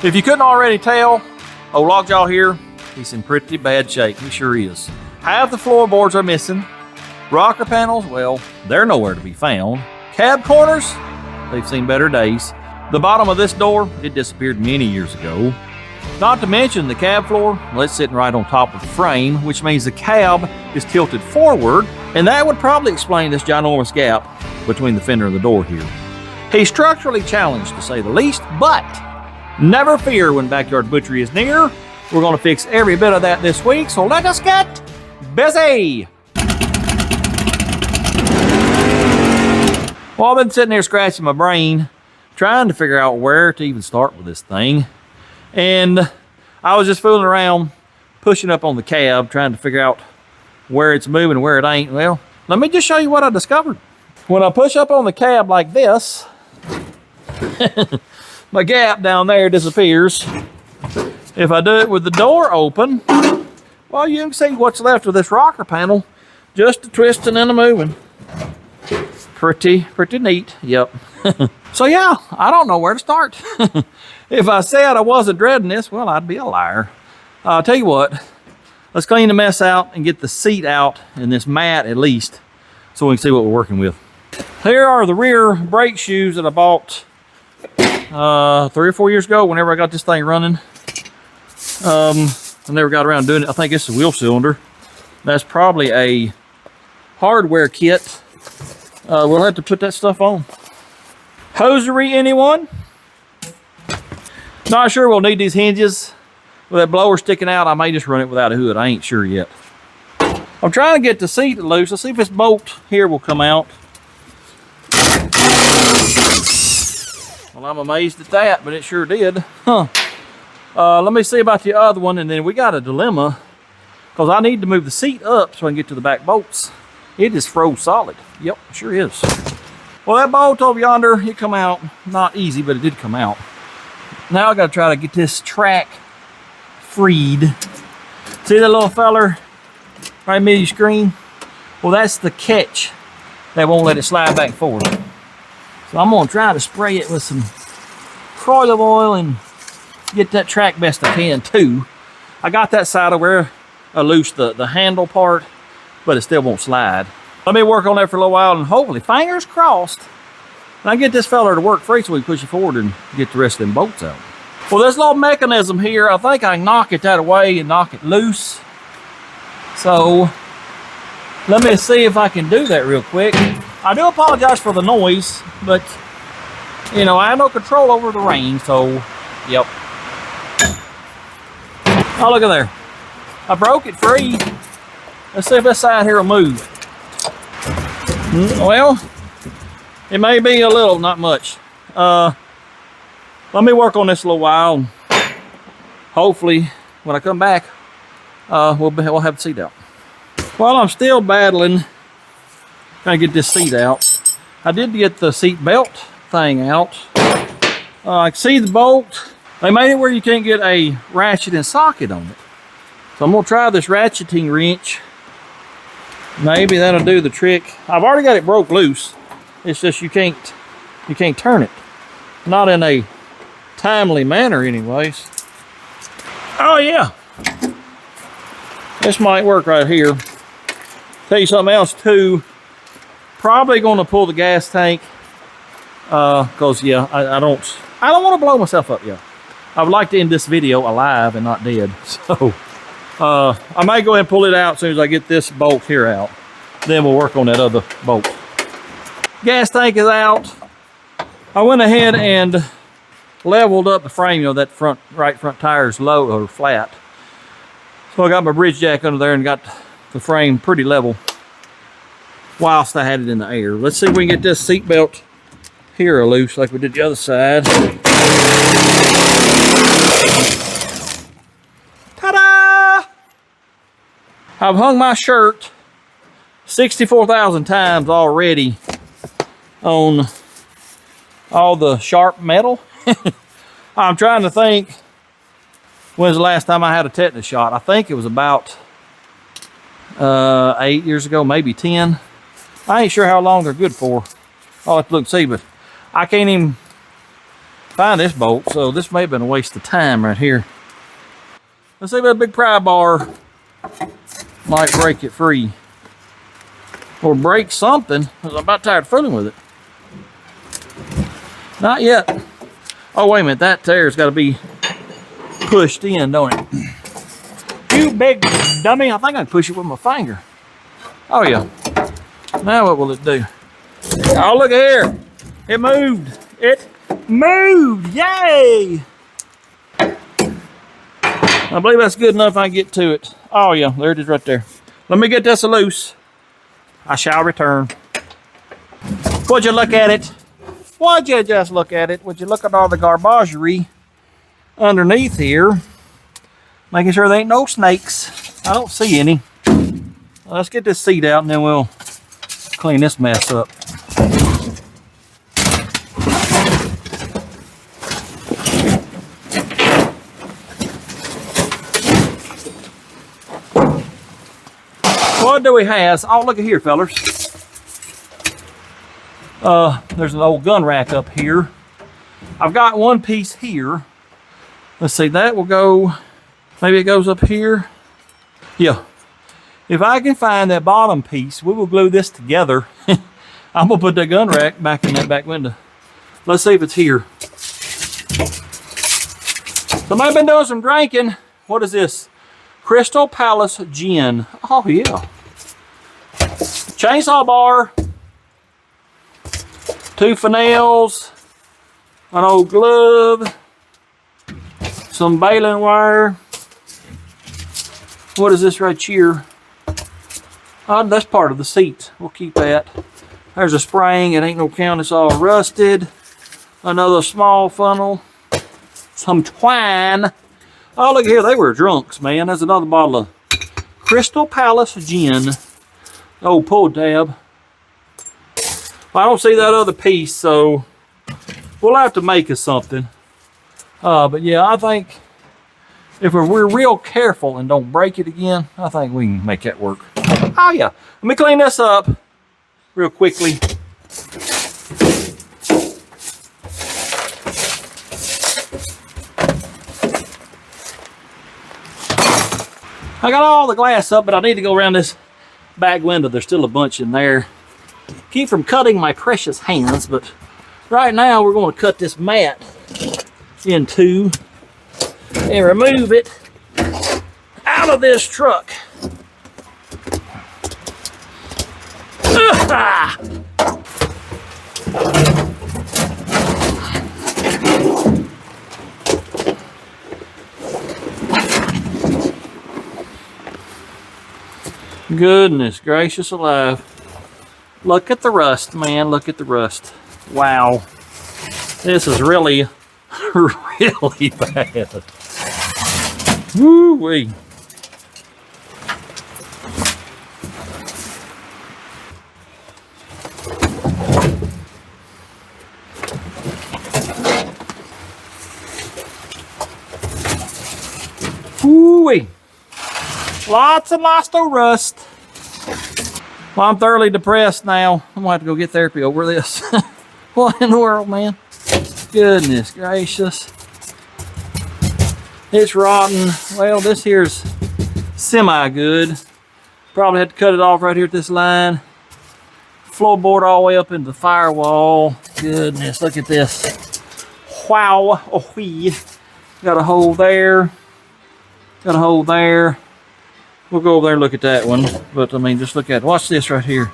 If you couldn't already tell, old Lockjaw here, he's in pretty bad shape. He sure is. Half the floorboards are missing. Rocker panels, well, they're nowhere to be found. Cab corners, they've seen better days. The bottom of this door, it disappeared many years ago. Not to mention the cab floor, well, it's sitting right on top of the frame, which means the cab is tilted forward, and that would probably explain this ginormous gap between the fender and the door here. He's structurally challenged, to say the least, but never fear when Backyard Butchery is near. We're going to fix every bit of that this week, so let us get busy! Well, I've been sitting there scratching my brain, trying to figure out where to even start with this thing. And I was just fooling around, pushing up on the cab, trying to figure out where it's moving and where it ain't. Well, let me just show you what I discovered. When I push up on the cab like this, my gap down there disappears. If I do it with the door open, well, you can see what's left of this rocker panel, just a twisting and a moving. Pretty neat, yep. So yeah, I don't know where to start. If I said I wasn't dreading this, well, I'd be a liar. I'll tell you what, let's clean the mess out and get the seat out and this mat at least, so we can see what we're working with. Here are the rear brake shoes that I bought 3 or 4 years ago whenever I got this thing running. I never got around doing it. I think it's a wheel cylinder. That's probably a hardware kit. We'll have to put that stuff on. Hosiery, anyone? Not sure we'll need these hinges. With that blower sticking out, I may just run it without a hood. I ain't sure yet. I'm trying to get the seat loose. Let's see if this bolt here will come out. Well, I'm amazed at that, but it sure did. Huh. Let me see about the other one, and then we got a dilemma because I need to move the seat up so I can get to the back bolts. It is froze solid. Yep, sure is. Well, that bolt over yonder, it come out. Not easy, but it did come out. Now I gotta try to get this track freed. See that little feller right in the middle of your screen? Well, that's the catch that won't let it slide back and forth. So I'm gonna try to spray it with some olive oil and get that track best I can too. I got that side of where I loosed the handle part, but it still won't slide. Let me work on that for a little while and hopefully, fingers crossed, I get this feller to work free so we can push it forward and get the rest of them bolts out. Well, this little mechanism here, I think I can knock it that away and knock it loose. So let me see if I can do that real quick. I do apologize for the noise, but you know, I have no control over the rain, so yep. Oh, look at there. I broke it free. Let's see if this side here will move. Well, it may be a little, not much. Let me work on this a little while. And hopefully, when I come back, we'll have the seat out. While I'm still battling, trying to get this seat out, I did get the seat belt thing out. I can see the bolt. They made it where you can't get a ratchet and socket on it. So I'm gonna try this ratcheting wrench. Maybe that'll do the trick. I've already got it broke loose. It's just you can't turn it. Not in a timely manner anyways. Oh yeah. This might work right here. Tell you something else too. Probably gonna pull the gas tank. Cause yeah, I don't want to blow myself up yet. I would like to end this video alive and not dead. So I may go ahead and pull it out as soon as I get this bolt here out. Then we'll work on that other bolt. Gas tank is out. I went ahead and leveled up the frame. You know, that right front tire is low or flat. So I got my bridge jack under there and got the frame pretty level whilst I had it in the air. Let's see if we can get this seat belt here loose like we did the other side. Ta-da! I've hung my shirt 64,000 times already on all the sharp metal. I'm trying to think when's the last time I had a tetanus shot. I think it was about 8 years ago, maybe 10. I ain't sure how long they're good for. I'll have to look and see, but I can't even find this bolt, so this may have been a waste of time right here. Let's see if that big pry bar might break it free. Or break something, because I'm about tired of fooling with it. Not yet. Oh, wait a minute, that tear's got to be pushed in, don't it? You big dummy, I think I can push it with my finger. Oh, yeah. Now what will it do? Oh, look here. It moved. It moved. Yay! I believe that's good enough. I can get to it. Oh, yeah. There it is right there. Let me get this loose. I shall return. Would you look at it? Would you just look at it? Would you look at all the garbagery underneath here? Making sure there ain't no snakes. I don't see any. Let's get this seat out and then we'll clean this mess up. What do we have? Oh, look at here, fellers. There's an old gun rack up here. I've got one piece here. Let's see, that will go, maybe it goes up here. Yeah. If I can find that bottom piece, we will glue this together. I'm gonna put that gun rack back in that back window. Let's see if it's here. Somebody been doing some drinking. What is this? Crystal Palace Gin. Oh yeah. Chainsaw bar. 2 fennels. An old glove. Some baling wire. What is this right here? Oh, that's part of the seat. We'll keep that. There's a spring. It ain't no count. It's all rusted. Another small funnel. Some twine. Oh, look here. They were drunks, man. There's another bottle of Crystal Palace Gin. Oh, pull tab. Well, I don't see that other piece, so we'll have to make us something. But yeah, I think if we're real careful and don't break it again, I think we can make that work. Oh yeah, let me clean this up real quickly. I got all the glass up, but I need to go around this back window. There's still a bunch in there. Keep from cutting my precious hands, but right now we're going to cut this mat in two and remove it out of this truck. Goodness gracious alive. Look at the rust, man. Look at the rust. Wow. This is really, really bad. Woo-wee. Woo-wee. Lots and lots of rust. Well, I'm thoroughly depressed now. I'm gonna have to go get therapy over this. What in the world, man? Goodness gracious. It's rotten. Well, this here's semi-good. Probably had to cut it off right here at this line. Floorboard all the way up into the firewall. Goodness, look at this. Wow. Oh, wee. Got a hole there. Got a hole there. We'll go over there and look at that one. But, I mean, just look at it. Watch this right here.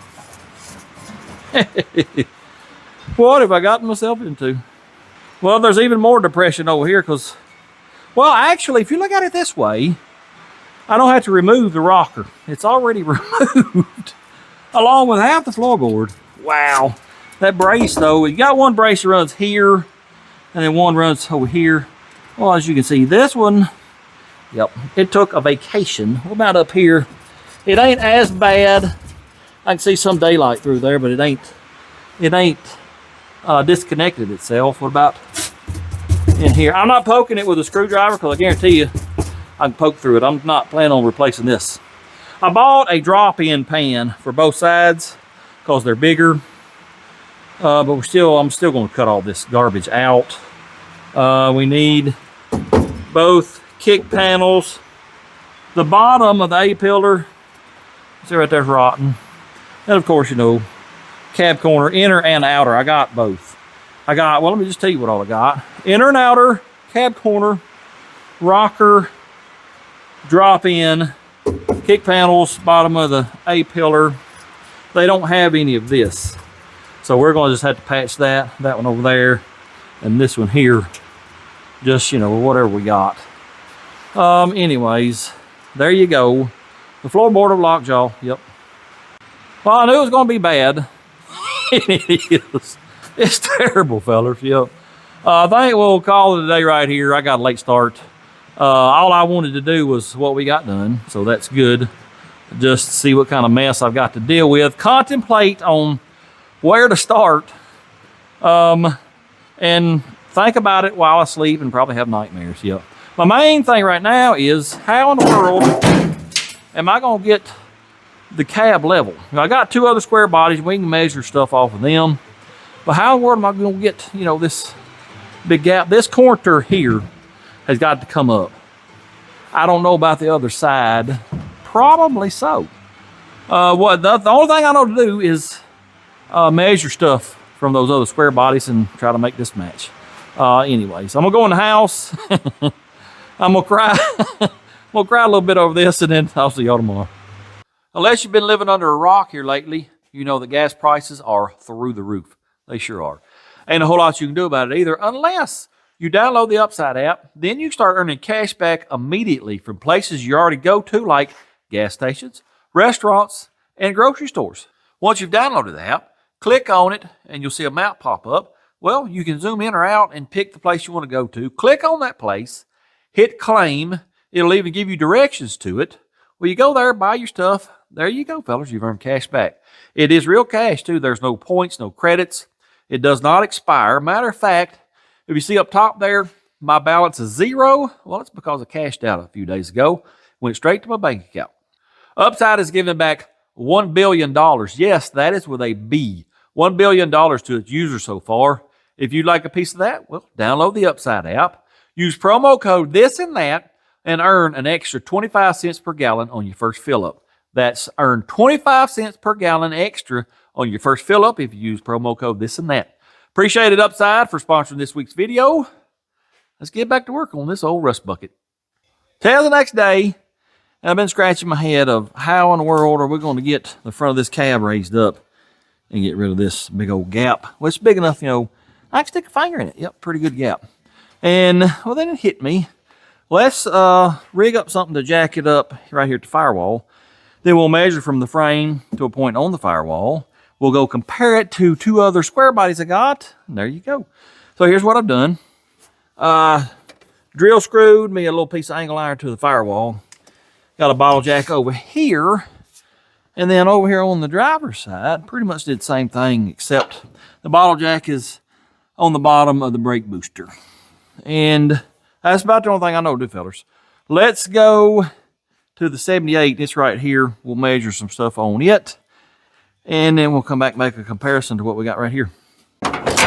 What have I gotten myself into? Well, there's even more depression over here because, well, actually, if you look at it this way, I don't have to remove the rocker. It's already removed along with half the floorboard. Wow. That brace, though, you got one brace that runs here and then one runs over here. Well, as you can see, this one, yep, it took a vacation. What about up here? It ain't as bad. I can see some daylight through there, but it ain't disconnected itself. What about in here? I'm not poking it with a screwdriver because I guarantee you I can poke through it. I'm not planning on replacing this. I bought a drop-in pan for both sides because they're bigger. But I'm still going to cut all this garbage out. We need both kick panels. The bottom of the A-pillar, see right there's rotten. And of course, you know, cab corner, inner and outer. I got both. Well, let me just tell you what all I got. Inner and outer, cab corner, rocker, drop in, kick panels, bottom of the A-pillar. They don't have any of this. So we're gonna just have to patch that one over there, and this one here, just, you know, whatever we got. Anyways, there you go. The floorboard of Lockjaw, yep. Well, I knew it was gonna be bad. It is. It's terrible, fellas, yep. I think we'll call it a day right here. I got a late start. All I wanted to do was what we got done, so that's good. Just to see what kind of mess I've got to deal with. Contemplate on where to start, and think about it while I sleep and probably have nightmares, yep. My main thing right now is how in the world am I gonna get the cab level? Now, I got two other square bodies. We can measure stuff off of them. But how in the world am I gonna get, you know, this big gap? This corner here has got to come up. I don't know about the other side. Probably so. The only thing I know to do is measure stuff from those other square bodies and try to make this match. Anyways, I'm gonna go in the house. I'm gonna cry. I'm gonna cry a little bit over this, and then I'll see y'all tomorrow. Unless you've been living under a rock here lately, you know that gas prices are through the roof. They sure are. Ain't a whole lot you can do about it either, unless you download the Upside app. Then you start earning cash back immediately from places you already go to, like gas stations, restaurants, and grocery stores. Once you've downloaded the app, click on it, and you'll see a map pop up. Well, you can zoom in or out and pick the place you want to go to. Click on that place, hit claim. It'll even give you directions to it. Well, you go there, buy your stuff. There you go, fellas. You've earned cash back. It is real cash, too. There's no points, no credits. It does not expire. Matter of fact, if you see up top there, my balance is 0. Well, it's because I cashed out a few days ago. Went straight to my bank account. Upside is giving back $1 billion. Yes, that is with a B. $1 billion to its users so far. If you'd like a piece of that, well, download the Upside app. Use promo code this and that and earn an extra 25 cents per gallon on your first fill-up. That's earn 25 cents per gallon extra on your first fill-up if you use promo code this and that. Appreciate it, Upside, for sponsoring this week's video. Let's get back to work on this old rust bucket. Till the next day, I've been scratching my head of how in the world are we going to get the front of this cab raised up and get rid of this big old gap. Well, it's big enough, you know, I can stick a finger in it. Yep, pretty good gap. And, well, then it hit me. Let's rig up something to jack it up right here at the firewall. Then we'll measure from the frame to a point on the firewall. We'll go compare it to two other square bodies I got. And there you go. So here's what I've done. Drill screwed me a little piece of angle iron to the firewall. Got a bottle jack over here. And then over here on the driver's side, pretty much did the same thing, except the bottle jack is on the bottom of the brake booster. And that's about the only thing I know to do, fellas. Let's go to the 78. It's right here. We'll measure some stuff on it. And then we'll come back and make a comparison to what we got right here. It's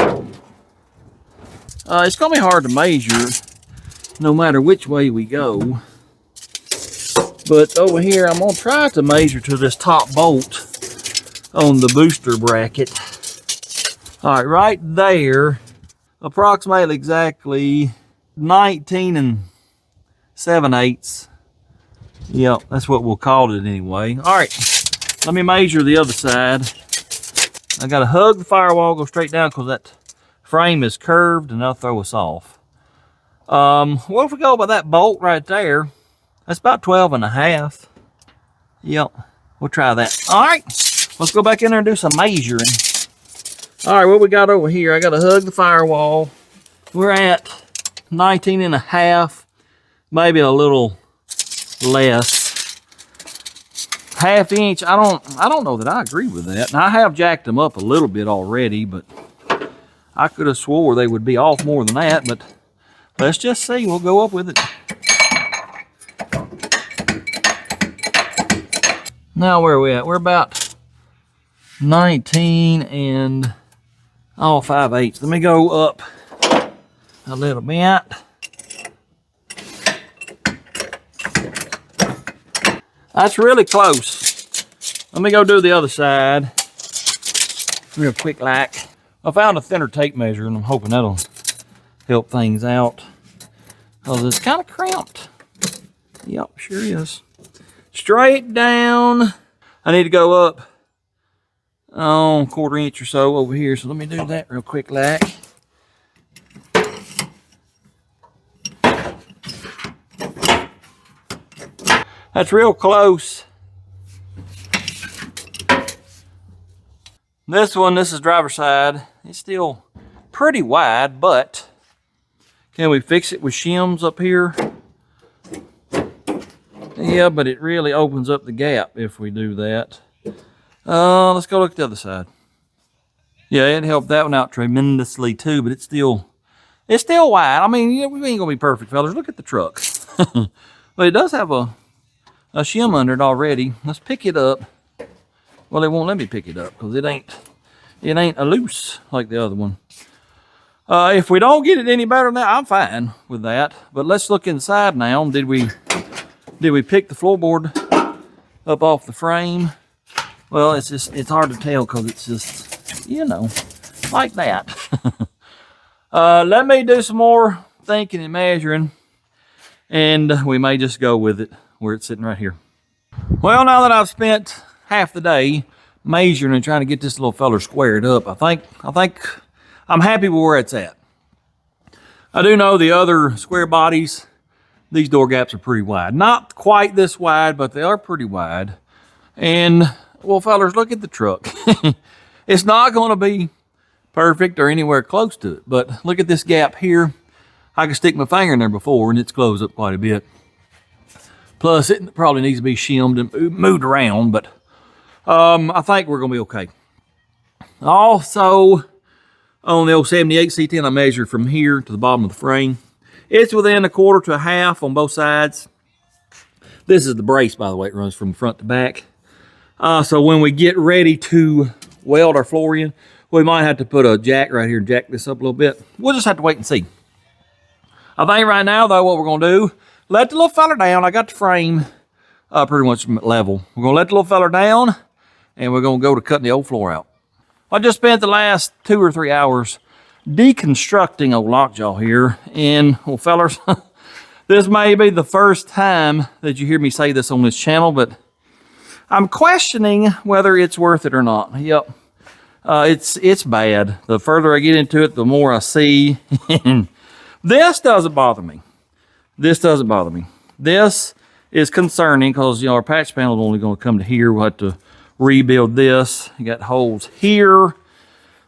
going to be hard to measure no matter which way we go. But over here, I'm going to try to measure to this top bolt on the booster bracket. All right, right there, approximately exactly 19 7/8. Yep, that's what we'll call it anyway. All right, let me measure the other side. I got to hug the firewall, go straight down because that frame is curved and that'll throw us off. What if we go by that bolt right there? That's about 12.5. Yep, we'll try that. All right, let's go back in there and do some measuring. All right, what we got over here, I got to hug the firewall. We're at 19.5, maybe a little less. Half inch, I don't know that I agree with that. Now, I have jacked them up a little bit already, but I could have swore they would be off more than that, but let's just see. We'll go up with it. Now, where are we at? We're about 19 and 5/8. Let me go up a little bit. That's really close. Let me go do the other side real quick like. I found a thinner tape measure and I'm hoping that'll help things out. Oh, it's kind of cramped. Yep, sure is. Straight down. I need to go up a quarter inch or so over here. So let me do that real quick like. That's real close. This one, this is driver's side. It's still pretty wide, but can we fix it with shims up here? Yeah, but it really opens up the gap if we do that. Let's go look at the other side. Yeah, it helped that one out tremendously too, but it's still wide. I mean, yeah, we ain't gonna be perfect, fellas. Look at the truck. But it does have a shim under it already. Let's pick it up. Well, it won't let me pick it up because it ain't a loose like the other one. If we don't get it any better than that, I'm fine with that. But let's look inside now. Did we pick the floorboard up off the frame? Well, it's hard to tell because it's just, you know, like that. Let me do some more thinking and measuring, and we may just go with it where it's sitting right here. Well, now that I've spent half the day measuring and trying to get this little feller squared up, I think I'm happy with where it's at. I do know the other square bodies, these door gaps are pretty wide. Not quite this wide, but they are pretty wide. And, well, fellers, look at the truck. It's not going to be perfect or anywhere close to it, but look at this gap here. I can stick my finger in there before and it's closed up quite a bit. Plus, it probably needs to be shimmed and moved around, but I think we're going to be okay. Also, on the old 78 C10, I measured from here to the bottom of the frame. It's within a quarter to a half on both sides. This is the brace, by the way. It runs from front to back. So when we get ready to weld our floor in, we might have to put a jack right here and jack this up a little bit. We'll just have to wait and see. I think right now, though, what we're going to do, let the little feller down. I got the frame pretty much level. We're going to let the little feller down, and we're going to go to cutting the old floor out. I just spent the last 2 or 3 hours deconstructing old Lockjaw here. And, well, fellers, this may be the first time that you hear me say this on this channel, but I'm questioning whether it's worth it or not. Yep. It's bad. The further I get into it, the more I see. This doesn't bother me. This doesn't bother me. This is concerning because, you know, our patch panel is only going to come to here. We'll have to rebuild this. You got holes here.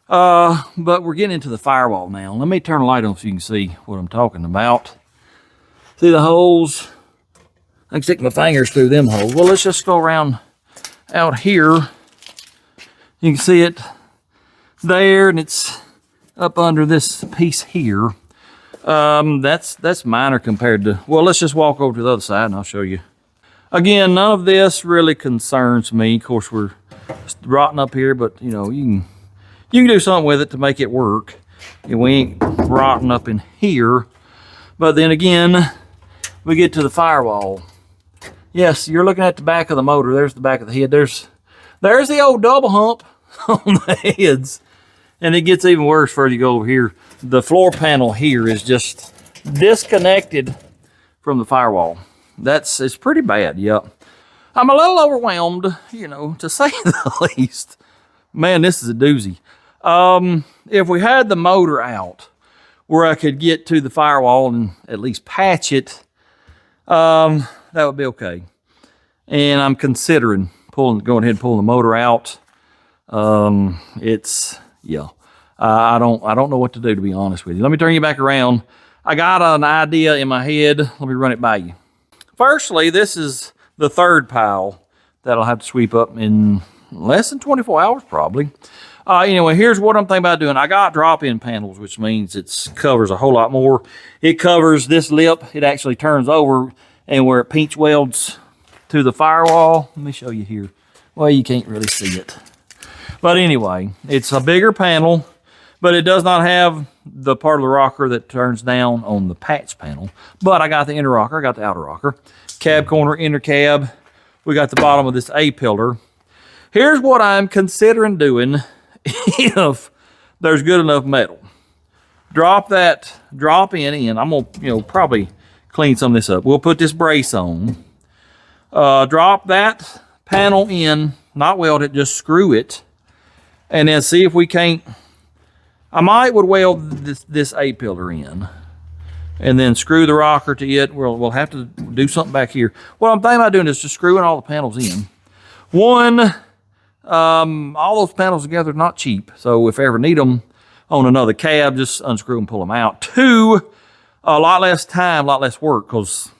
But we're getting into the firewall now. Let me turn the light on so you can see what I'm talking about. See the holes? I can stick my fingers through them holes. Well, let's just go around out here. You can see it there, and it's up under this piece here. That's minor compared to, well, let's just walk over to the other side and I'll show you. Again, none of this really concerns me. Of course, we're rotting up here, but you know, you can do something with it to make it work. And we ain't rotting up in here. But then again, we get to the firewall. Yes, you're looking at the back of the motor. There's the back of the head. There's the old double hump on the heads. And it gets even worse further you go over here. The floor panel here is just disconnected from the firewall. It's pretty bad, yep. I'm a little overwhelmed, you know, to say the least. Man, this is a doozy. If we had the motor out where I could get to the firewall and at least patch it, that would be okay. And I'm considering going ahead and pulling the motor out. Yeah. I don't know what to do, to be honest with you. Let me turn you back around. I got an idea in my head. Let me run it by you. Firstly, this is the third pile that I'll have to sweep up in less than 24 hours, probably. Anyway, here's what I'm thinking about doing. I got drop-in panels, which means it covers a whole lot more. It covers this lip. It actually turns over, and where it pinch welds to the firewall. Let me show you here. Well, you can't really see it. But anyway, it's a bigger panel, but it does not have the part of the rocker that turns down on the patch panel. But I got the inner rocker, I got the outer rocker. Cab corner, inner cab. We got the bottom of this A-pillar. Here's what I'm considering doing if there's good enough metal. Drop in. I'm gonna, probably clean some of this up. We'll put this brace on. Drop that panel in, not weld it, just screw it. And then see if we can't, I would weld this A-pillar in. And then screw the rocker to it. We'll have to do something back here. What I'm thinking about doing is just screwing all the panels in. One, all those panels together are not cheap. So if I ever need them on another cab, just unscrew them, pull them out. Two, a lot less time, a lot less work. Because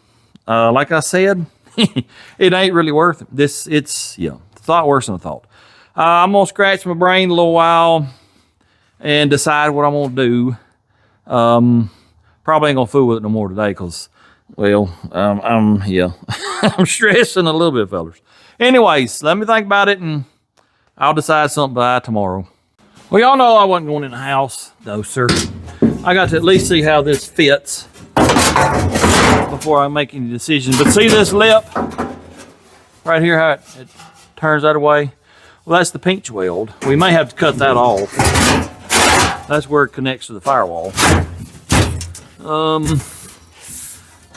like I said, it ain't really worth it. It's a lot worse than I thought. I'm going to scratch my brain a little while and decide what I'm going to do. Probably ain't gonna fool with it no more today because, well, I'm stressing a little bit, fellas. Anyways, let me think about it and I'll decide something by tomorrow. Well, y'all know I wasn't going in the house, no, sir. I got to at least see how this fits before I make any decisions. But see this lip right here, how it turns that way? Well, that's the pinch weld. We may have to cut that off. That's where it connects to the firewall.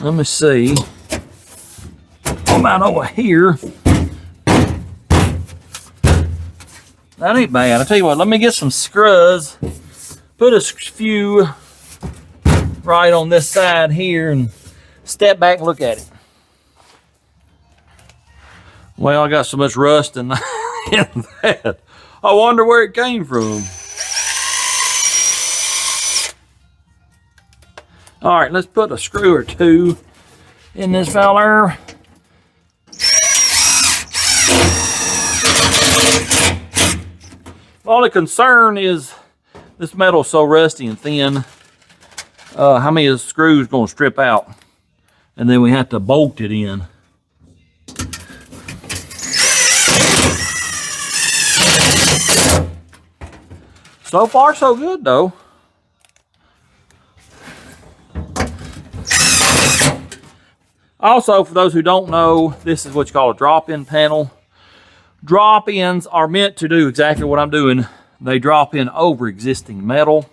Let me see. Come out over here. That ain't bad. I tell you what, let me get some screws. Put a few right on this side here and step back and look at it. Well, I got so much rust in that. I wonder where it came from. All right, let's put a screw or two in this feller. The only concern is this metal is so rusty and thin. How many of the screws going to strip out? And then we have to bolt it in. So far, so good, though. Also, for those who don't know, this is what you call a drop-in panel. Drop-ins are meant to do exactly what I'm doing. They drop in over existing metal.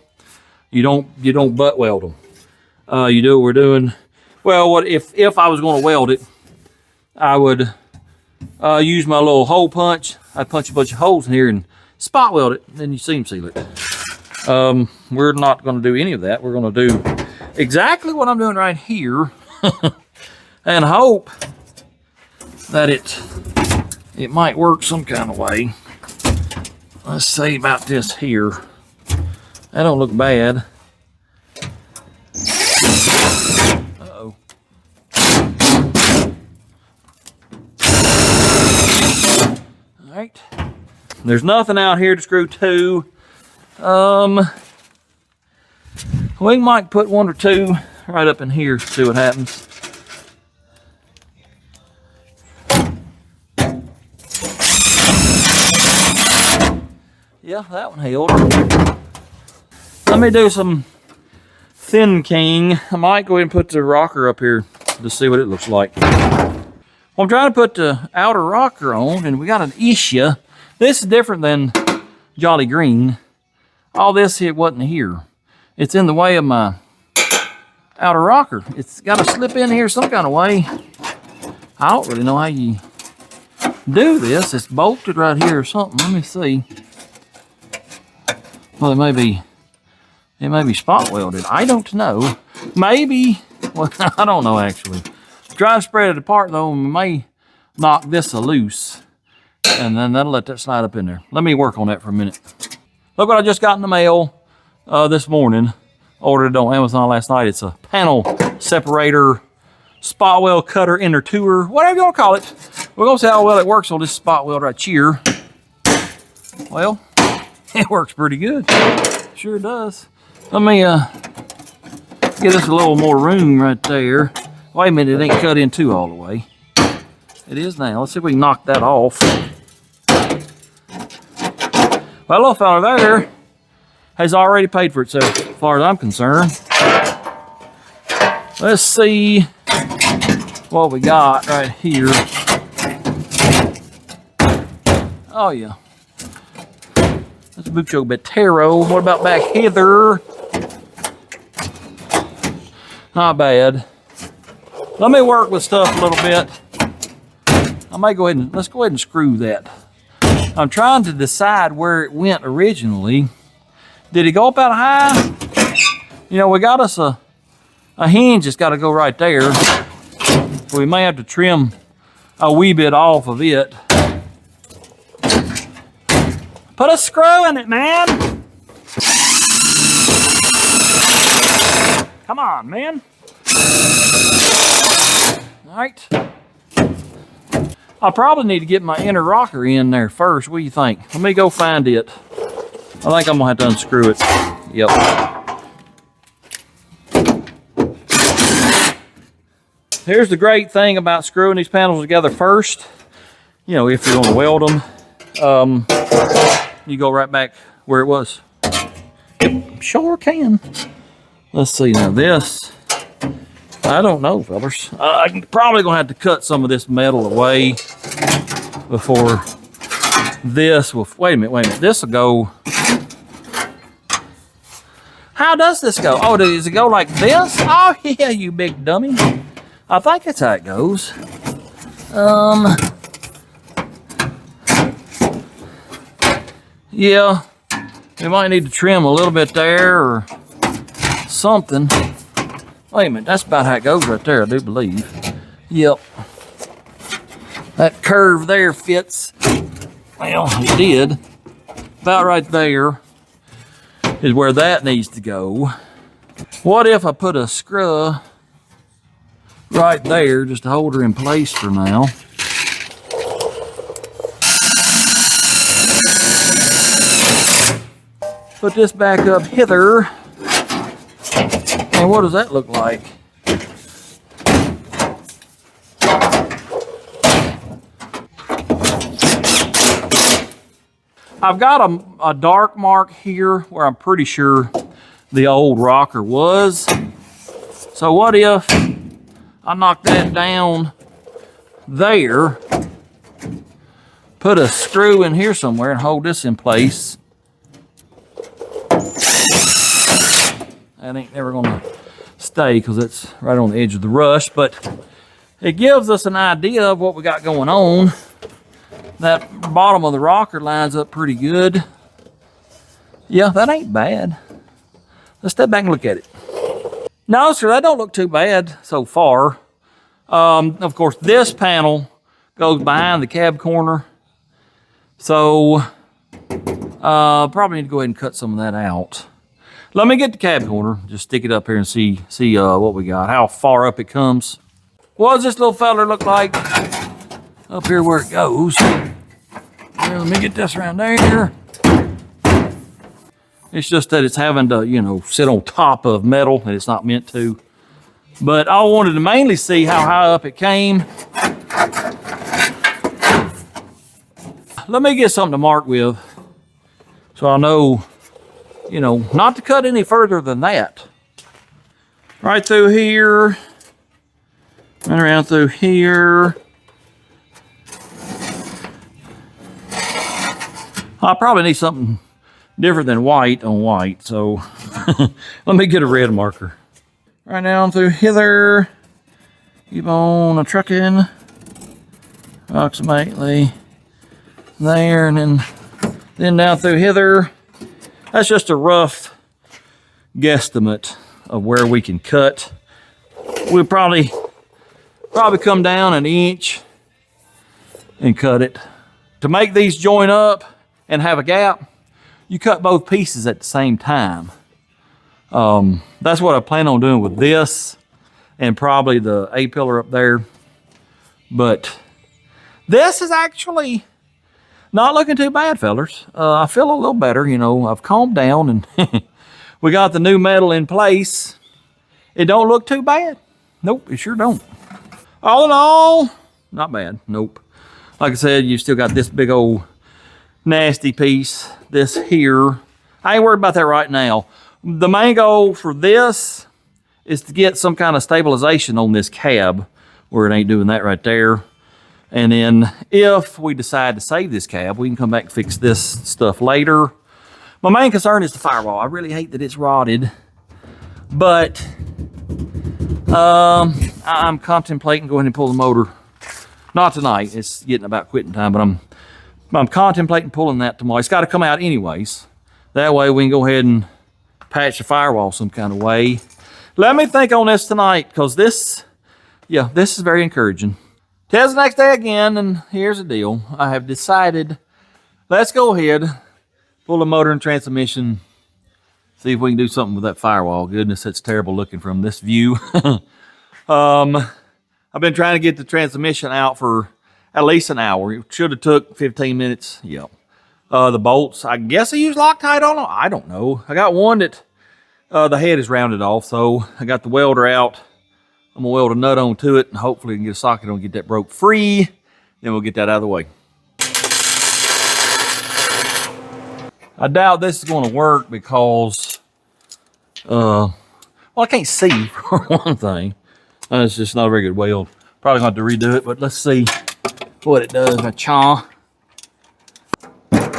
You don't butt weld them. You do what we're doing. Well, what if I was going to weld it, I would use my little hole punch. I'd punch a bunch of holes in here and spot weld it, and then you seam seal it. We're not going to do any of that. We're going to do exactly what I'm doing right here. And hope that it might work some kind of way. Let's see about this here. That don't look bad. Uh-oh. All right. There's nothing out here to screw to. We might put one or two right up in here, see what happens. Yeah, that one held. Let me do some thinking. I might go ahead and put the rocker up here to see what it looks like. Well, I'm trying to put the outer rocker on, and we got an issue. This is different than Jolly Green. All this here wasn't here. It's in the way of my outer rocker. It's got to slip in here some kind of way. I don't really know how you do this. It's bolted right here or something. Let me see. Well, it may be spot welded. I don't know. Maybe, well, I don't know actually. Try to spread it apart though, and we may knock this loose. And then that'll let that slide up in there. Let me work on that for a minute. Look what I just got in the mail this morning. Ordered it on Amazon last night. It's a panel separator, spot weld cutter, inner tour, whatever you want to call it. We're gonna see how well it works on this spot weld right here. Well, it works pretty good. Sure does. Let me get us a little more room right there. Wait a minute, it ain't cut in two all the way. It is now. Let's see if we can knock that off. Well, little fella there has already paid for itself. far as I'm concerned. Let's see what we got right here. Oh yeah. That's mucho betero. What about back hither? Not bad. Let me work with stuff a little bit. I may go ahead and, let's go ahead and screw that. I'm trying to decide where it went originally. Did it go up out high? You know, we got us a hinge that's got to go right there. So we may have to trim a wee bit off of it. Put a screw in it, man. Come on, man. All right. I probably need to get my inner rocker in there first. What do you think? Let me go find it. I think I'm gonna have to unscrew it. Yep. Here's the great thing about screwing these panels together first. You know, if you're gonna weld them, you go right back where it was. Yep, sure can. Let's see now this. I don't know, fellas. I'm probably gonna have to cut some of this metal away before this will, wait a minute. This will go. How does this go? Oh, does it go like this? Oh yeah, you big dummy. I think that's how it goes. Yeah, we might need to trim a little bit there or something. Wait a minute, that's about how it goes right there, I do believe. Yep. That curve there fits. Well, it did. About right there is where that needs to go. What if I put a screw right there just to hold her in place for now? Put this back up hither. And what does that look like? I've got a dark mark here where I'm pretty sure the old rocker was. So what if I knock that down there, put a screw in here somewhere and hold this in place? That ain't never gonna stay because it's right on the edge of the rush, but it gives us an idea of what we got going on. That bottom of the rocker lines up pretty good. Yeah, that ain't bad. Let's step back and look at it. No, sir, that don't look too bad so far. Of course, this panel goes behind the cab corner. So, probably need to go ahead and cut some of that out. Let me get the cab corner, just stick it up here and see what we got, how far up it comes. What does this little feller look like up here where it goes? Here, let me get this around there. It's just that it's having to, you know, sit on top of metal and it's not meant to. But I wanted to mainly see how high up it came. Let me get something to mark with so I know, you know, not to cut any further than that. Right through here, and around through here. I probably need something different than white on white, so let me get a red marker. Right down through hither, keep on trucking, approximately there, and then down through hither. That's just a rough guesstimate of where we can cut. We'll probably come down an inch and cut it. To make these join up and have a gap, you cut both pieces at the same time. That's what I plan on doing with this and probably the A-pillar up there. But this is actually not looking too bad, fellers. I feel a little better, you know. I've calmed down and we got the new metal in place. It don't look too bad. Nope, it sure don't. All in all, not bad. Nope. Like I said, you still got this big old nasty piece, this here. I ain't worried about that right now. The main goal for this is to get some kind of stabilization on this cab where it ain't doing that right there. And then if we decide to save this cab, we can come back and fix this stuff later. My main concern is the firewall. I really hate that it's rotted, but I'm contemplating going and pull the motor. Not tonight, it's getting about quitting time, but I'm contemplating pulling that tomorrow. It's got to come out anyways. That way we can go ahead and patch the firewall some kind of way. Let me think on this tonight, because this is very encouraging. Today's the next day again, and here's the deal. I have decided, let's go ahead, pull the motor and transmission, see if we can do something with that firewall. Goodness, that's terrible looking from this view. I've been trying to get the transmission out for at least an hour. It should have took 15 minutes. Yep. The bolts, I guess I used Loctite on them. I don't know. I got one that the head is rounded off, so I got the welder out. I'm gonna weld a nut onto it, and hopefully we can get a socket on, get that broke free. Then we'll get that out of the way. I doubt this is gonna work because, well, I can't see for one thing. It's just not a very good weld. Probably gonna have to redo it, but let's see what it does. A chaw.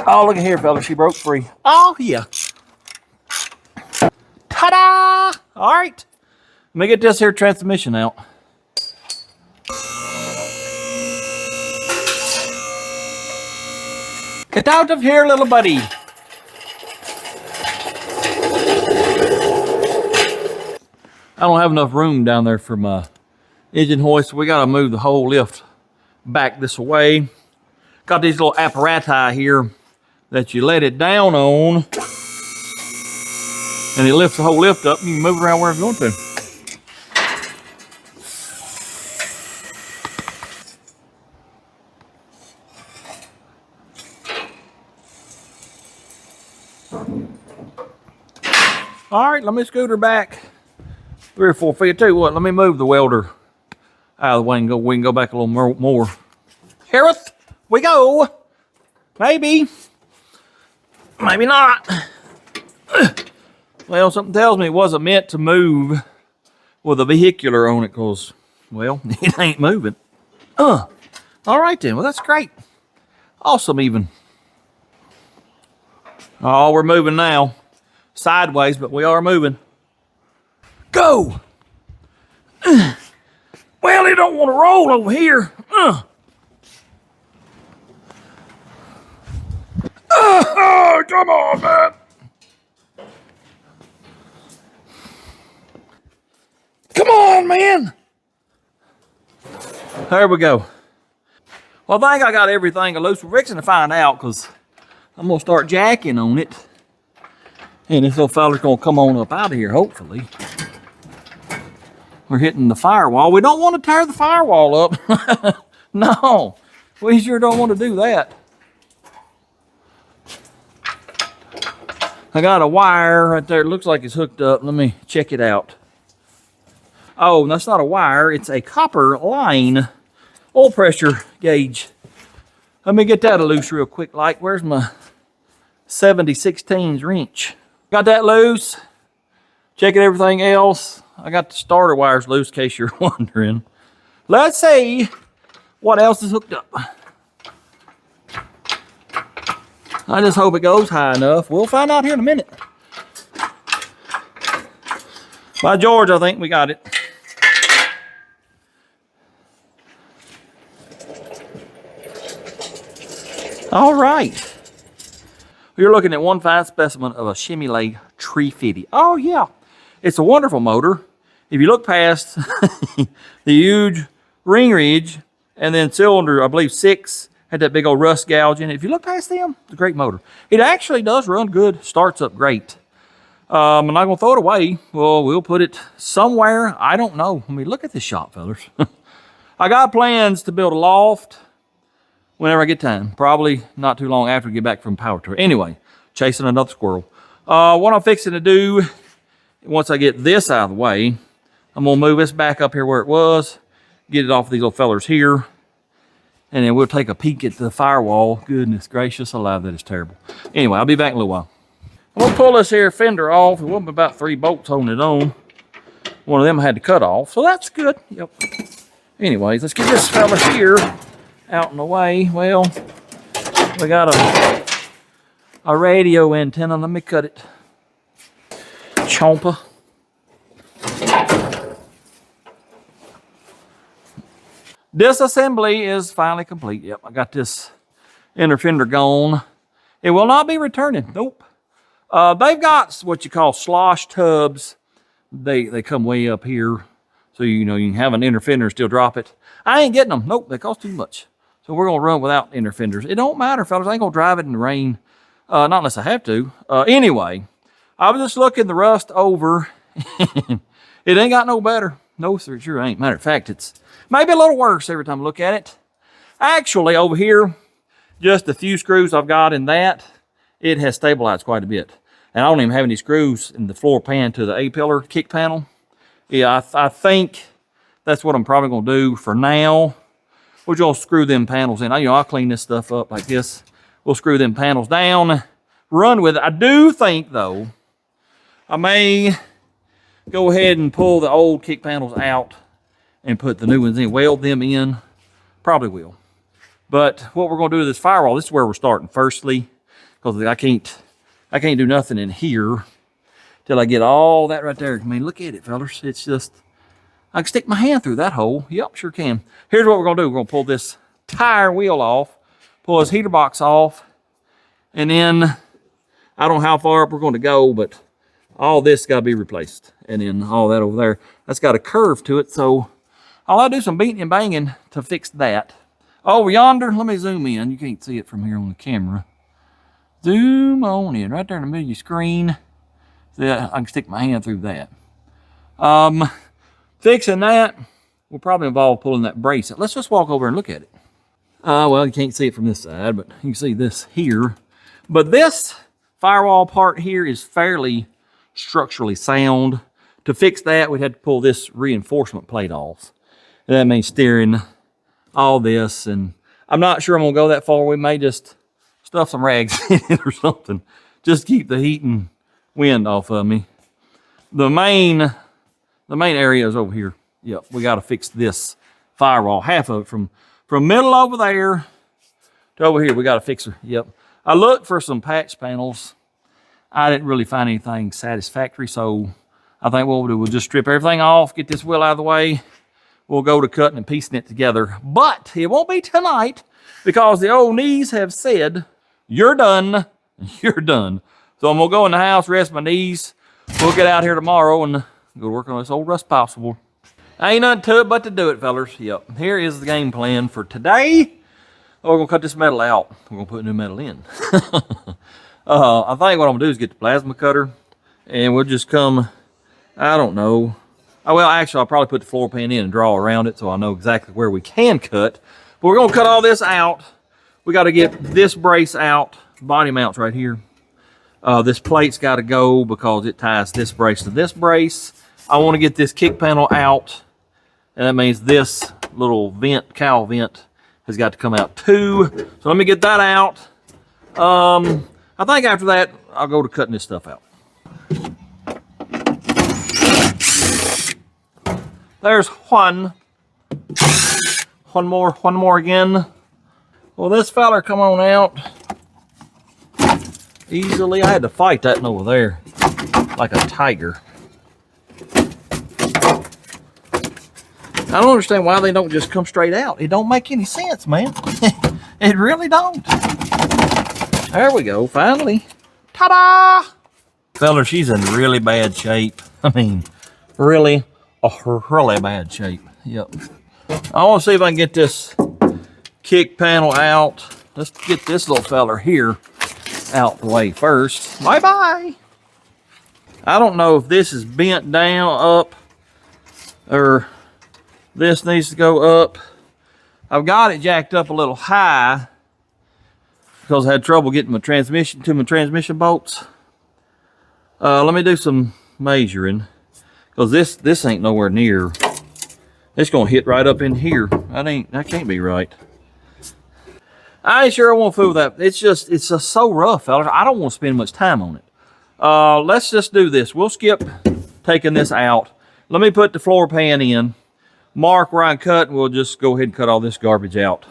Oh, look at here, fella. She broke free. Oh, yeah. Ta-da! All right. Let me get this here transmission out. Get out of here, little buddy. I don't have enough room down there for my engine hoist. We got to move the whole lift back this way. Got these little apparati here that you let it down on, and it lifts the whole lift up, and you can move it around wherever you want to. All right, let me scoot her back 3 or 4 feet. I tell you what, let me move the welder out of the way and we can go back a little more. Hereth, we go. Maybe. Maybe not. Well, something tells me it wasn't meant to move with a vehicular on it because, well, it ain't moving. All right then, well, that's great. Awesome even. Oh, we're moving now. Sideways, but we are moving. Go! Well, they don't want to roll over here. Come on, man. Come on, man. There we go. Well, I think I got everything loose. We're fixing to find out because I'm going to start jacking on it. And this little fella's going to come on up out of here, hopefully. We're hitting the firewall. We don't want to tear the firewall up. No, we sure don't want to do that. I got a wire right there. It looks like it's hooked up. Let me check it out. Oh, that's not a wire. It's a copper line oil pressure gauge. Let me get that loose real quick. Like, where's my 70/16 wrench? Got that loose. Checking everything else. I got the starter wires loose in case you're wondering. Let's see what else is hooked up. I just hope it goes high enough. We'll find out here in a minute. By George, I think we got it. All right. You're looking at one fine specimen of a shimmy leg 350. Oh yeah, it's a wonderful motor. If you look past the huge ring ridge and then cylinder, I believe 6, had that big old rust gouge in it. If you look past them, it's a great motor. It actually does run good, starts up great. I'm not gonna throw it away. Well, we'll put it somewhere. I don't know. I mean, look at this shop, fellas. I got plans to build a loft whenever I get time. Probably not too long after we get back from power tour. Anyway, chasing another squirrel. What I'm fixing to do, once I get this out of the way, I'm gonna move this back up here where it was, get it off these little fellers here, and then we'll take a peek at the firewall. Goodness gracious alive, that is terrible. Anyway, I'll be back in a little while. I'm gonna pull this here fender off. It wasn't about 3 bolts holding it on. One of them I had to cut off, so that's good. Yep. Anyways, let's get this fella here out in the way. Well, we got a radio antenna. Let me cut it. Chomper. Disassembly is finally complete. Yep, I got this inner fender gone. It will not be returning. Nope. They've got what you call slosh tubs. They come way up here, so you know you can have an inner fender and still drop it. I ain't getting them. Nope, they cost too much. So we're gonna run without inner fenders. It don't matter, fellas. I ain't gonna drive it in the rain, not unless I have to. Anyway, I was just looking the rust over. It ain't got no better. No, sir, it sure ain't. Matter of fact, it's maybe a little worse every time I look at it. Actually, over here, just a few screws I've got in that, it has stabilized quite a bit. And I don't even have any screws in the floor pan to the A-pillar kick panel. Yeah, I think that's what I'm probably gonna do for now. We'll just screw them panels in. I'll clean this stuff up like this. We'll screw them panels down, run with it. I do think, though, I may go ahead and pull the old kick panels out and put the new ones in, weld them in. Probably will. But what we're gonna do with this firewall, this is where we're starting firstly, because I can't do nothing in here till I get all that right there. I mean, look at it, fellas. It's just, I can stick my hand through that hole. Yep, sure can. Here's what we're gonna do. We're gonna pull this tire wheel off, pull this heater box off, and then I don't know how far up we're gonna go, but all this gotta be replaced. And then all that over there, that's got a curve to it, so I'll do some beating and banging to fix that. Over yonder, let me zoom in. You can't see it from here on the camera. Zoom on in, right there in the middle of your screen. See, I can stick my hand through that. Fixing that will probably involve pulling that brace out. Let's just walk over and look at it. Well, you can't see it from this side, but you can see this here. But this firewall part here is fairly structurally sound. To fix that, we'd have to pull this reinforcement plate off. And that means steering all this, and I'm not sure I'm gonna go that far. We may just stuff some rags in it or something. Just keep the heat and wind off of me. The main area is over here. Yep, we gotta fix this firewall, half of it from middle over there to over here. We gotta fix it. Yep. I looked for some patch panels. I didn't really find anything satisfactory, so I think what we'll do, we'll just strip everything off, get this wheel out of the way. We'll go to cutting and piecing it together. But it won't be tonight because the old knees have said, you're done, you're done. So I'm gonna go in the house, rest my knees. We'll get out here tomorrow and go work on this old rust possible. Ain't nothing to it but to do it, fellas. Yep, here is the game plan for today. Oh, we're gonna cut this metal out. We're gonna put new metal in. I think what I'm gonna do is get the plasma cutter and we'll just come, I don't know. Oh, well, actually, I'll probably put the floor pan in and draw around it so I know exactly where we can cut. But we're gonna cut all this out. We gotta get this brace out, body mounts right here. This plate's gotta go because it ties this brace to this brace. I wanna get this kick panel out, and that means this little vent, cowl vent, has got to come out too. So let me get that out. I think after that, I'll go to cutting this stuff out. There's one. One more again. Well, this feller come on out easily. I had to fight that one over there like a tiger. I don't understand why they don't just come straight out. It don't make any sense, man. It really don't. There we go, finally. Ta-da! Fella, she's in really bad shape. I mean, really bad shape. Yep. I want to see if I can get this kick panel out. Let's get this little feller here out the way first. Bye-bye. I don't know if this is bent down, up, or this needs to go up. I've got it jacked up a little high because I had trouble getting my transmission to my transmission bolts. Let me do some measuring because this ain't nowhere near. It's gonna hit right up in here. That can't be right. I ain't sure I want to fool with that. It's just so rough, fellas. I don't want to spend much time on it. Let's just do this. We'll skip taking this out. Let me put the floor pan in, mark where I cut, and we'll just go ahead and cut all this garbage out.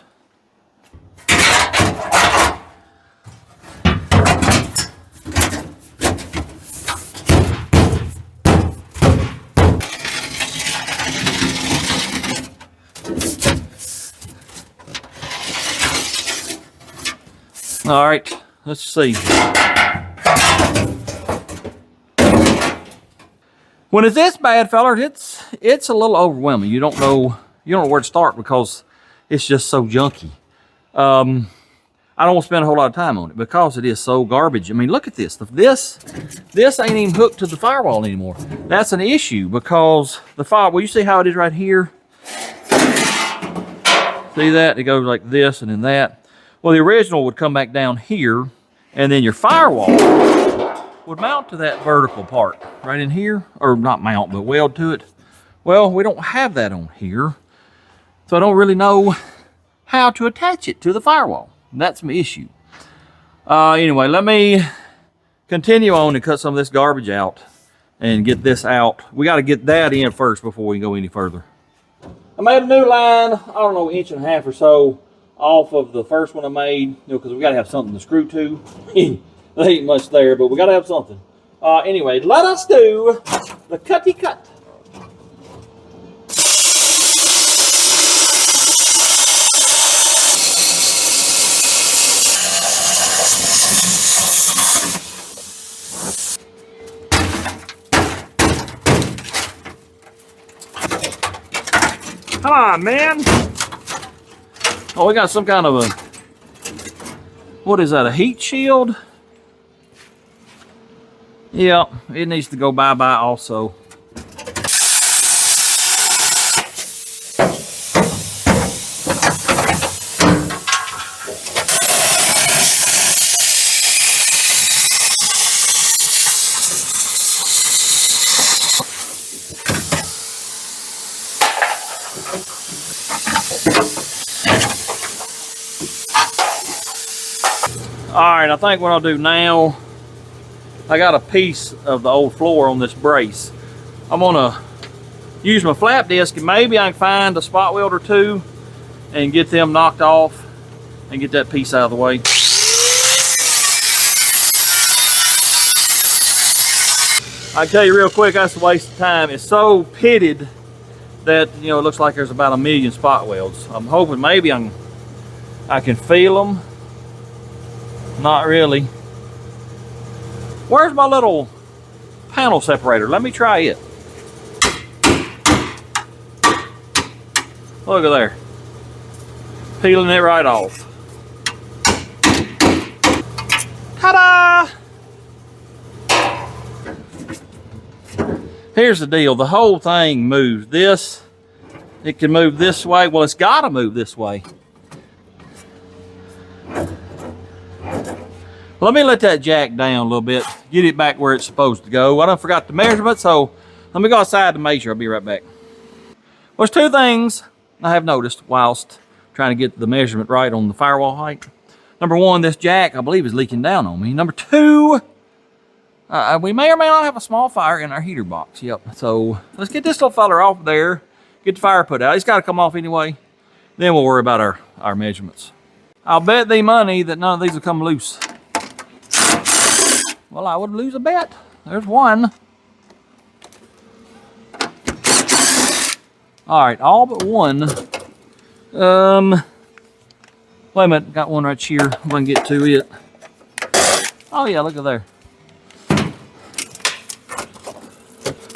All right, let's see. When it's this bad, fellas, it's a little overwhelming. You don't know where to start because it's just so junky. I don't want to spend a whole lot of time on it because it is so garbage. I mean, look at this. This ain't even hooked to the firewall anymore. That's an issue because the firewall, you see how it is right here? See that? It goes like this and then that. Well, the original would come back down here, and then your firewall would mount to that vertical part right in here, or not mount, but weld to it. Well, we don't have that on here, so I don't really know how to attach it to the firewall. That's my issue. Anyway, let me continue on and cut some of this garbage out and get this out. We got to get that in first before we can go any further. I made a new line, I don't know, 1.5 inches or so off of the first one I made, because we got to have something to screw to. There ain't much there, but we got to have something. Anyway, let us do the cutty cut. Come on, man. Oh, we got some kind of a, what is that, a heat shield? Yeah, it needs to go bye-bye also. All right, I think what I'll do now, I got a piece of the old floor on this brace. I'm gonna use my flap disc and maybe I can find a spot weld or two and get them knocked off and get that piece out of the way. I tell you real quick, that's a waste of time. It's so pitted that, you know, it looks like there's about 1 million spot welds. I'm hoping maybe I can feel them. Not really. Where's my little panel separator? Let me try it. Look at there. Peeling it right off. Ta-da! Here's the deal. The whole thing moves. This, it can move this way. Well, it's got to move this way. Let me let that jack down a little bit, get it back where it's supposed to go. I done forgot the measurement, so let me go outside to measure. I'll be right back. Well, there's two things I have noticed whilst trying to get the measurement right on the firewall height. Number one, this jack, I believe, is leaking down on me. Number two, we may or may not have a small fire in our heater box. Yep, so let's get this little feller off there, get the fire put out. It's got to come off anyway. Then we'll worry about our measurements. I'll bet thee money that none of these will come loose. Well, I would lose a bet. There's one. All right, all but one. Wait a minute, got one right here. If I can get to it. Oh yeah, look at there.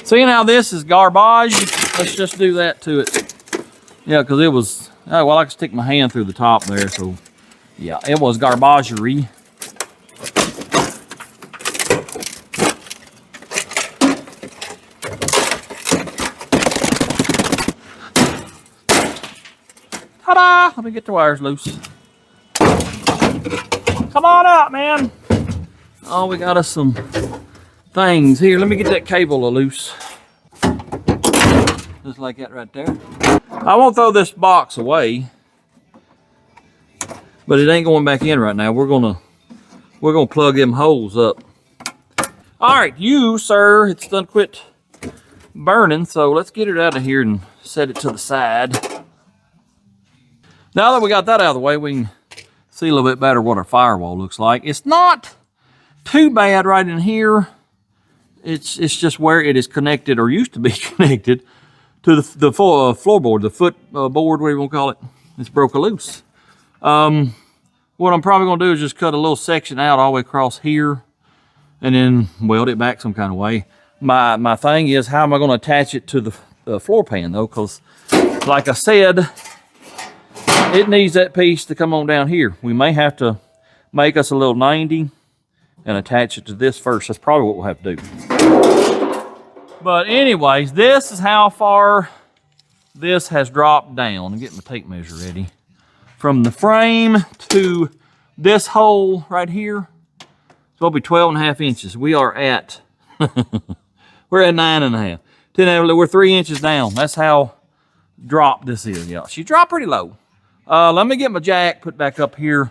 Seeing how this is garbage, let's just do that to it. Yeah, because it was, oh, well, I can stick my hand through the top there, so yeah, it was garbagery. Ta-da! Let me get the wires loose. Come on up, man. Oh, we got us some things here. Let me get that cable loose. Just like that right there. I won't throw this box away, but it ain't going back in right now. We're gonna plug them holes up. All right, you, sir, it's done quit burning, so let's get it out of here and set it to the side. Now that we got that out of the way, we can see a little bit better what our firewall looks like. It's not too bad right in here. It's just where it is connected, or used to be connected, to the floorboard, the footboard, whatever you want to call it. It's broke loose. What I'm probably going to do is just cut a little section out all the way across here and then weld it back some kind of way. My thing is, how am I going to attach it to the floor pan, though? Because, like I said, it needs that piece to come on down here. We may have to make us a little 90 and attach it to this first. That's probably what we'll have to do. But anyways, this is how far this has dropped down. I'm getting my tape measure ready. From the frame to this hole right here, it's going to be 12.5 inches. We are at, we're at 9.5. 10, we're 3 inches down. That's how dropped this is, y'all. She dropped pretty low. Let me get my jack put back up here,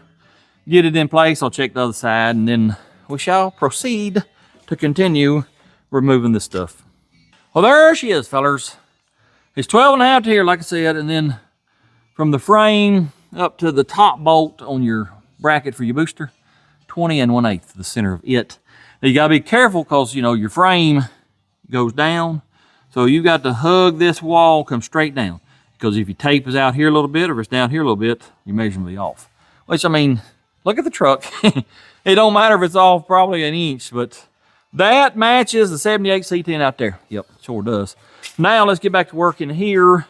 get it in place. I'll check the other side, and then we shall proceed to continue removing this stuff. Well, there she is, fellers. It's 12.5 to here, like I said, and then from the frame up to the top bolt on your bracket for your booster, 20 1/8, the center of it. Now you gotta be careful because, you know, your frame goes down. So you got to hug this wall, come straight down. Because if your tape is out here a little bit, or it's down here a little bit, your measurement will be off. Which, I mean, look at the truck. It don't matter if it's off probably an inch, but that matches the 78 C10 out there. Yep, sure does. Now let's get back to work in here,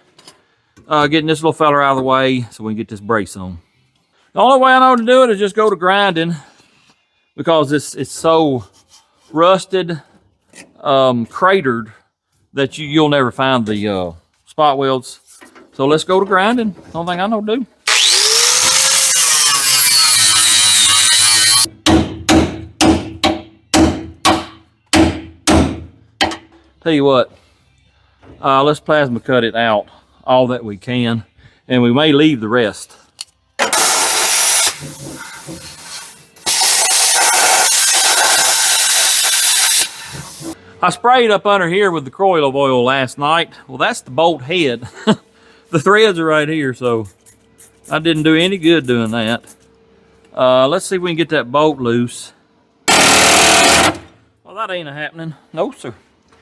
getting this little fella out of the way so we can get this brace on. The only way I know to do it is just go to grinding, because it's so rusted, cratered, that you'll never find the spot welds. So let's go to grinding. Only thing I know to do. Tell you what, let's plasma cut it out all that we can, and we may leave the rest. I sprayed up under here with the Croil oil last night. Well, that's the bolt head. The threads are right here, so I didn't do any good doing that. Let's see if we can get that bolt loose. Well, that ain't happening. No, sir.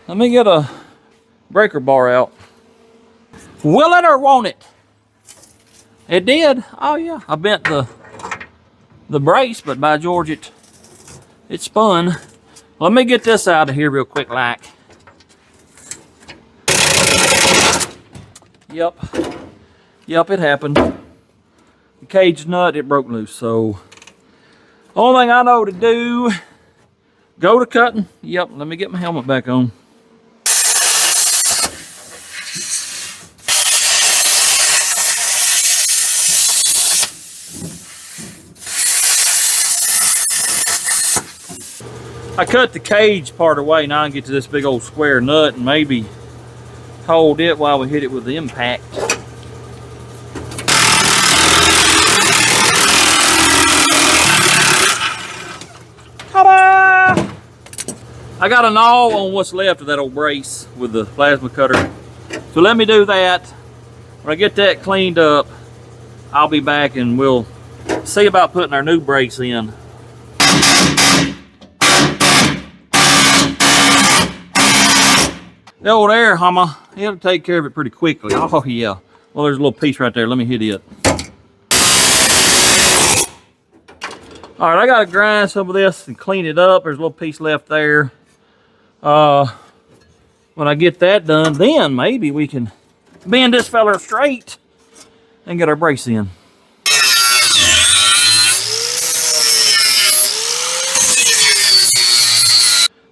Let me get a breaker bar out. Will it or won't it? It did. Oh yeah, I bent the brace, but by George, it spun. Let me get this out of here real quick, like. Yep, it happened. The cage nut, it broke loose. So, only thing I know to do, go to cutting. Yep, let me get my helmet back on. I cut the cage part away. Now I can get to this big old square nut and maybe hold it while we hit it with the impact. Ta-da! I got a gnaw on what's left of that old brace with the plasma cutter. So let me do that. When I get that cleaned up, I'll be back and we'll see about putting our new brace in. The old air hammer, it'll take care of it pretty quickly. Oh yeah. Well, there's a little piece right there. Let me hit it. All right, I gotta grind some of this and clean it up. There's a little piece left there. When I get that done, then maybe we can bend this fella straight and get our brace in.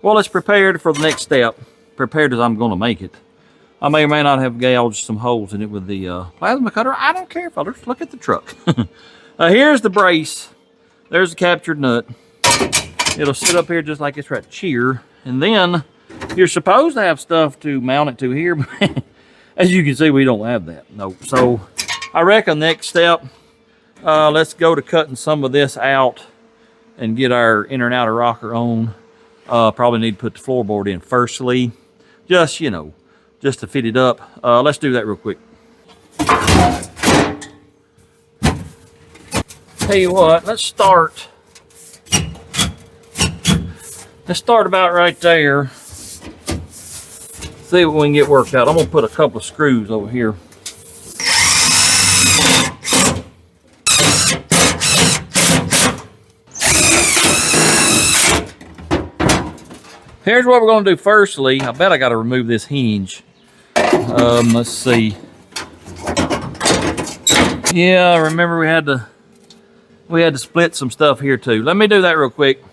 Well, it's prepared for the next step. Prepared as I'm going to make it. I may or may not have gouged some holes in it with the plasma cutter. I don't care, fellas. Look at the truck. Here's the brace. There's the captured nut. It'll sit up here just like it's right here. And then you're supposed to have stuff to mount it to here. But as you can see, we don't have that. No. So I reckon next step, let's go to cutting some of this out and get our inner and outer rocker on. Probably need to put the floorboard in firstly, just, you know, just to fit it up. Let's do that real quick. Tell you what, let's start about right there. See what we can get worked out. I'm gonna put a couple of screws over here. Here's what we're gonna do firstly. I bet I gotta remove this hinge. Let's see. Yeah, I remember we had to split some stuff here too. Let me do that real quick.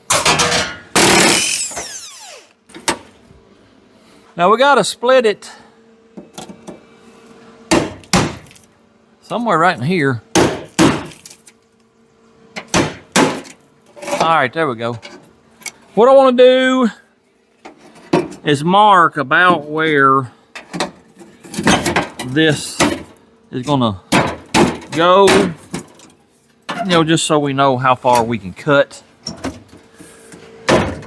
Now we gotta split it somewhere right in here. All right, there we go. What I wanna do is mark about where this is gonna go, you know, just so we know how far we can cut. That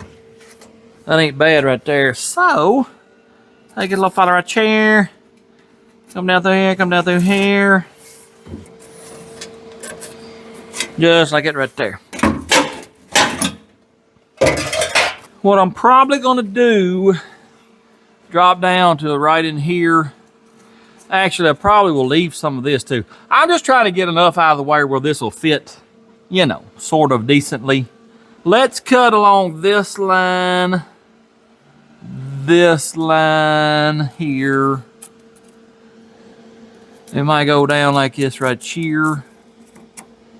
ain't bad right there. So, I get a little farther right chair. Come down through here, come down through here. Just like it right there. What I'm probably gonna do, drop down to right in here. Actually, I probably will leave some of this too. I'm just trying to get enough out of the way where this will fit, you know, sort of decently. Let's cut along this line here. It might go down like this right here.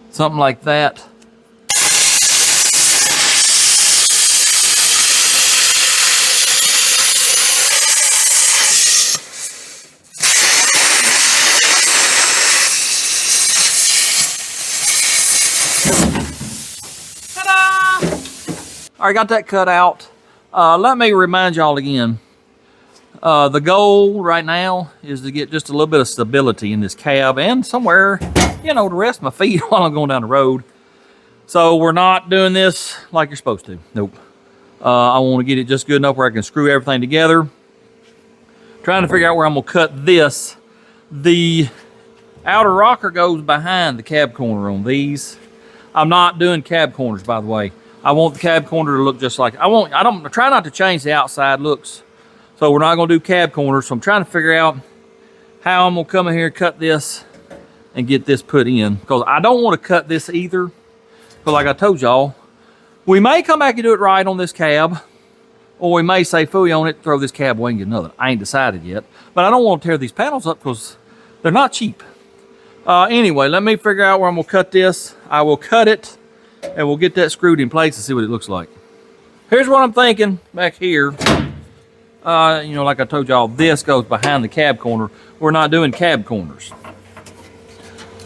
Something like that. All right, got that cut out. Let me remind y'all again. The goal right now is to get just a little bit of stability in this cab and somewhere, you know, to rest my feet while I'm going down the road. So we're not doing this like you're supposed to. Nope. I want to get it just good enough where I can screw everything together. Trying to figure out where I'm gonna cut this. The outer rocker goes behind the cab corner on these. I'm not doing cab corners, by the way. I want the cab corner to look just like, I try not to change the outside looks. So we're not gonna do cab corners. So I'm trying to figure out how I'm gonna come in here and cut this and get this put in. Because I don't want to cut this either. But like I told y'all, we may come back and do it right on this cab. Or we may say phooey on it, throw this cab away and get another. I ain't decided yet. But I don't want to tear these panels up because they're not cheap. Anyway, let me figure out where I'm gonna cut this. I will cut it and we'll get that screwed in place and see what it looks like. Here's what I'm thinking back here. You know, like I told y'all, this goes behind the cab corner. We're not doing cab corners.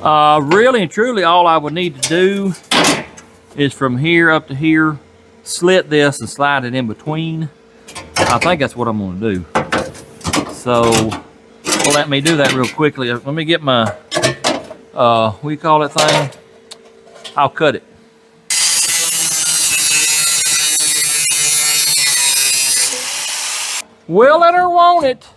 Really and truly, all I would need to do is from here up to here, slit this and slide it in between. I think that's what I'm gonna do. So, well, let me do that real quickly. Let me get my, what do you call that thing? I'll cut it. Will it or won't it?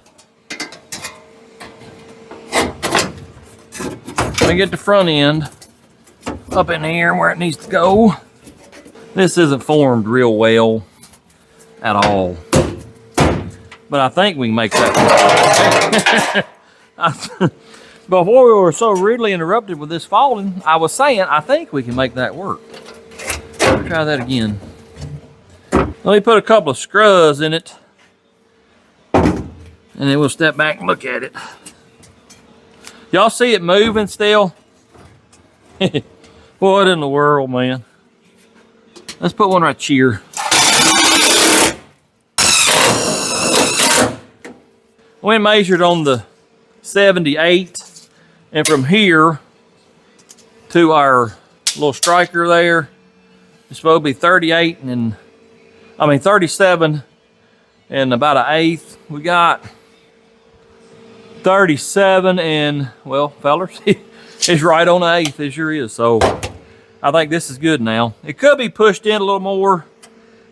Let me get the front end up in here where it needs to go. This isn't formed real well at all. But I think we can make that work. Before we were so rudely interrupted with this falling, I was saying I think we can make that work. Let's try that again. Let me put a couple of screws in it. And then we'll step back and look at it. Y'all see it moving still? What in the world, man? Let's put one right here. We measured on the 78, and from here to our little striker there, it's supposed to be 38 and 37 and about an eighth. We got 37 and, well, fellers, it's right on the eighth. It sure is. So I think this is good now. It could be pushed in a little more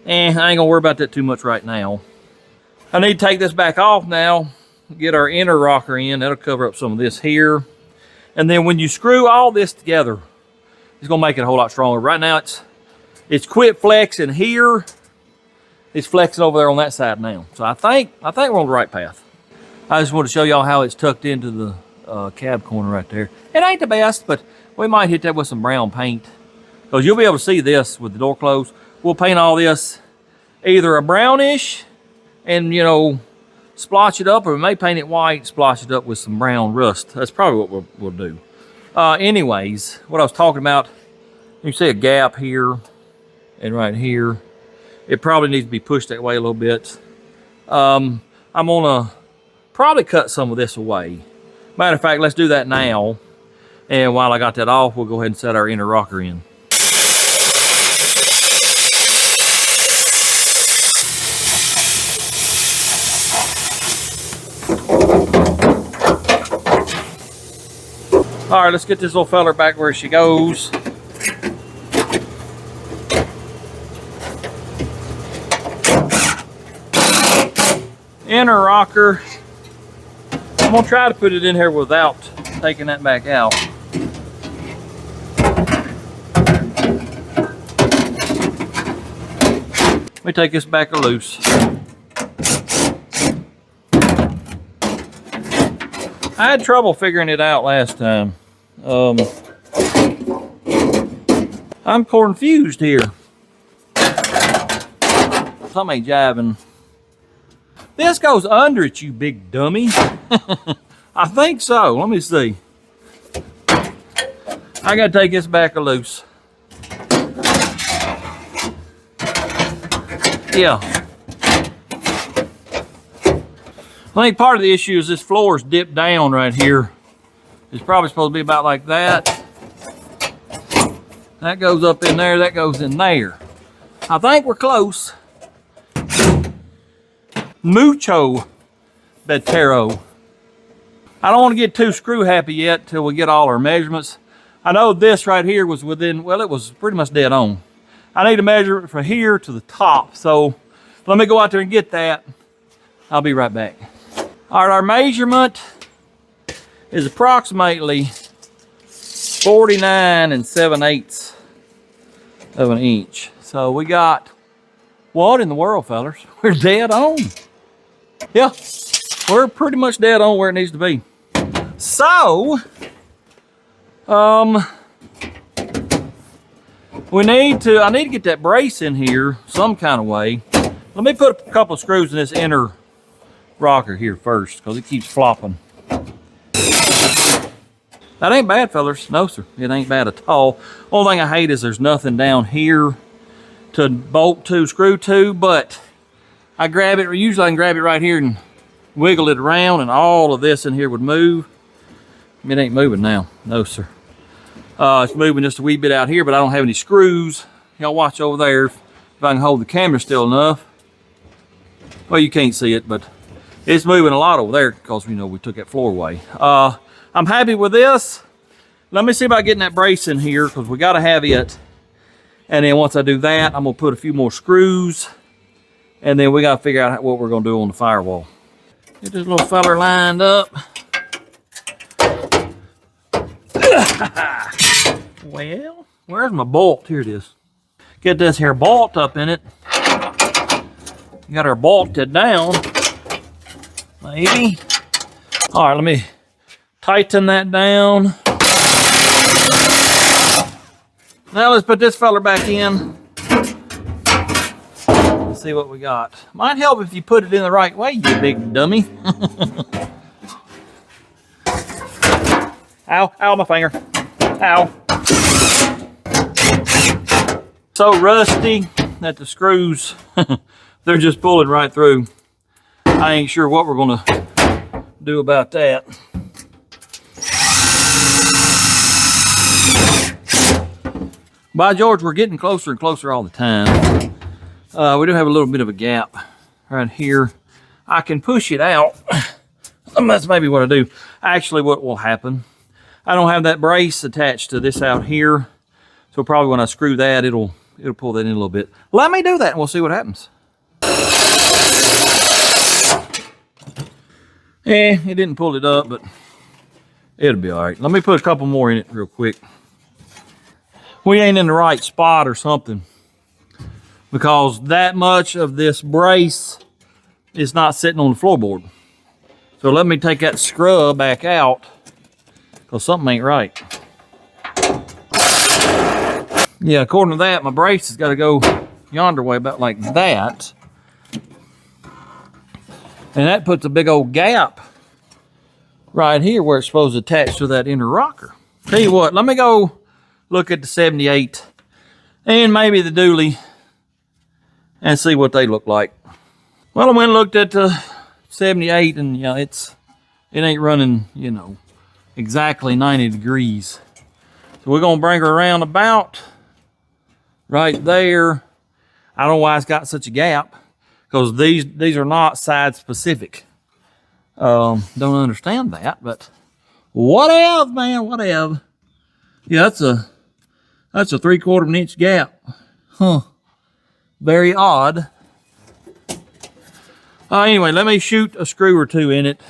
I ain't gonna worry about that too much right now. I need to take this back off now, get our inner rocker in. That'll cover up some of this here. And then when you screw all this together, it's gonna make it a whole lot stronger. Right now it's quit flexing here. It's flexing over there on that side now. So I think we're on the right path. I just want to show y'all how it's tucked into the cab corner right there. It ain't the best, but we might hit that with some brown paint. Because you'll be able to see this with the door closed. We'll paint all this either a brownish and, you know, splotch it up, or we may paint it white, splotch it up with some brown rust. That's probably what we'll do. Anyways, what I was talking about, you see a gap here and right here. It probably needs to be pushed that way a little bit. I'm gonna probably cut some of this away. Matter of fact, let's do that now. And while I got that off, we'll go ahead and set our inner rocker in. All right, let's get this little feller back where she goes. Inner rocker. I'm gonna try to put it in here without taking that back out. Let me take this back loose. I had trouble figuring it out last time. I'm confused here. Something ain't jiving. This goes under it, you big dummy. I think so. Let me see. I gotta take this back loose. Yeah. I think part of the issue is this floor is dipped down right here. It's probably supposed to be about like that. That goes up in there, that goes in there. I think we're close. Mucho bettero. I don't want to get too screw happy yet till we get all our measurements. I know this right here was within, well, it was pretty much dead on. I need to measure it from here to the top. So let me go out there and get that. I'll be right back. All right, our measurement is approximately 49 7/8 of an inch. So we got, what in the world, fellas? We're dead on. Yeah, we're pretty much dead on where it needs to be. So, I need to get that brace in here some kind of way. Let me put a couple of screws in this inner rocker here first, because it keeps flopping. That ain't bad, fellas. No, sir. It ain't bad at all. Only thing I hate is there's nothing down here to bolt to, screw to, but I grab it, usually I can grab it right here and wiggle it around, and all of this in here would move. It ain't moving now. No, sir. It's moving just a wee bit out here, but I don't have any screws. Y'all watch over there if I can hold the camera still enough. Well, you can't see it, but it's moving a lot over there because, you know, we took that floor away. I'm happy with this. Let me see about getting that brace in here, because we got to have it. And then once I do that, I'm going to put a few more screws. And then we got to figure out what we're going to do on the firewall. Get this little feller lined up. Well, where's my bolt? Here it is. Get this here bolt up in it. Got her bolted down. Maybe. All right, let me tighten that down. Now let's put this feller back in. Let's see what we got. Might help if you put it in the right way, you big dummy. Ow, ow, my finger. Ow. So rusty that the screws, they're just pulling right through. I ain't sure what we're gonna do about that. By George, we're getting closer and closer all the time. We do have a little bit of a gap right here. I can push it out. That's maybe what I do. Actually, what will happen, I don't have that brace attached to this out here. So probably when I screw that, it'll it'll pull that in a little bit. Let me do that and we'll see what happens. It didn't pull it up, but it'll be all right. Let me put a couple more in it real quick. We ain't in the right spot or something, because that much of this brace is not sitting on the floorboard. So let me take that scrub back out, because something ain't right. Yeah, according to that, my brace has got to go yonder way, about like that. And that puts a big old gap right here where it's supposed to attach to that inner rocker. Tell you what, let me go look at the 78 and maybe the dually and see what they look like. Well, I went and looked at the 78 and yeah, it ain't running, you know, exactly 90 degrees. So we're gonna bring her around about right there. I don't know why it's got such a gap, because these are not side specific. Don't understand that, but whatever, man, whatever. Yeah, that's a 3/4 inch gap. Huh. Very odd. Anyway, let me shoot a screw or two in it.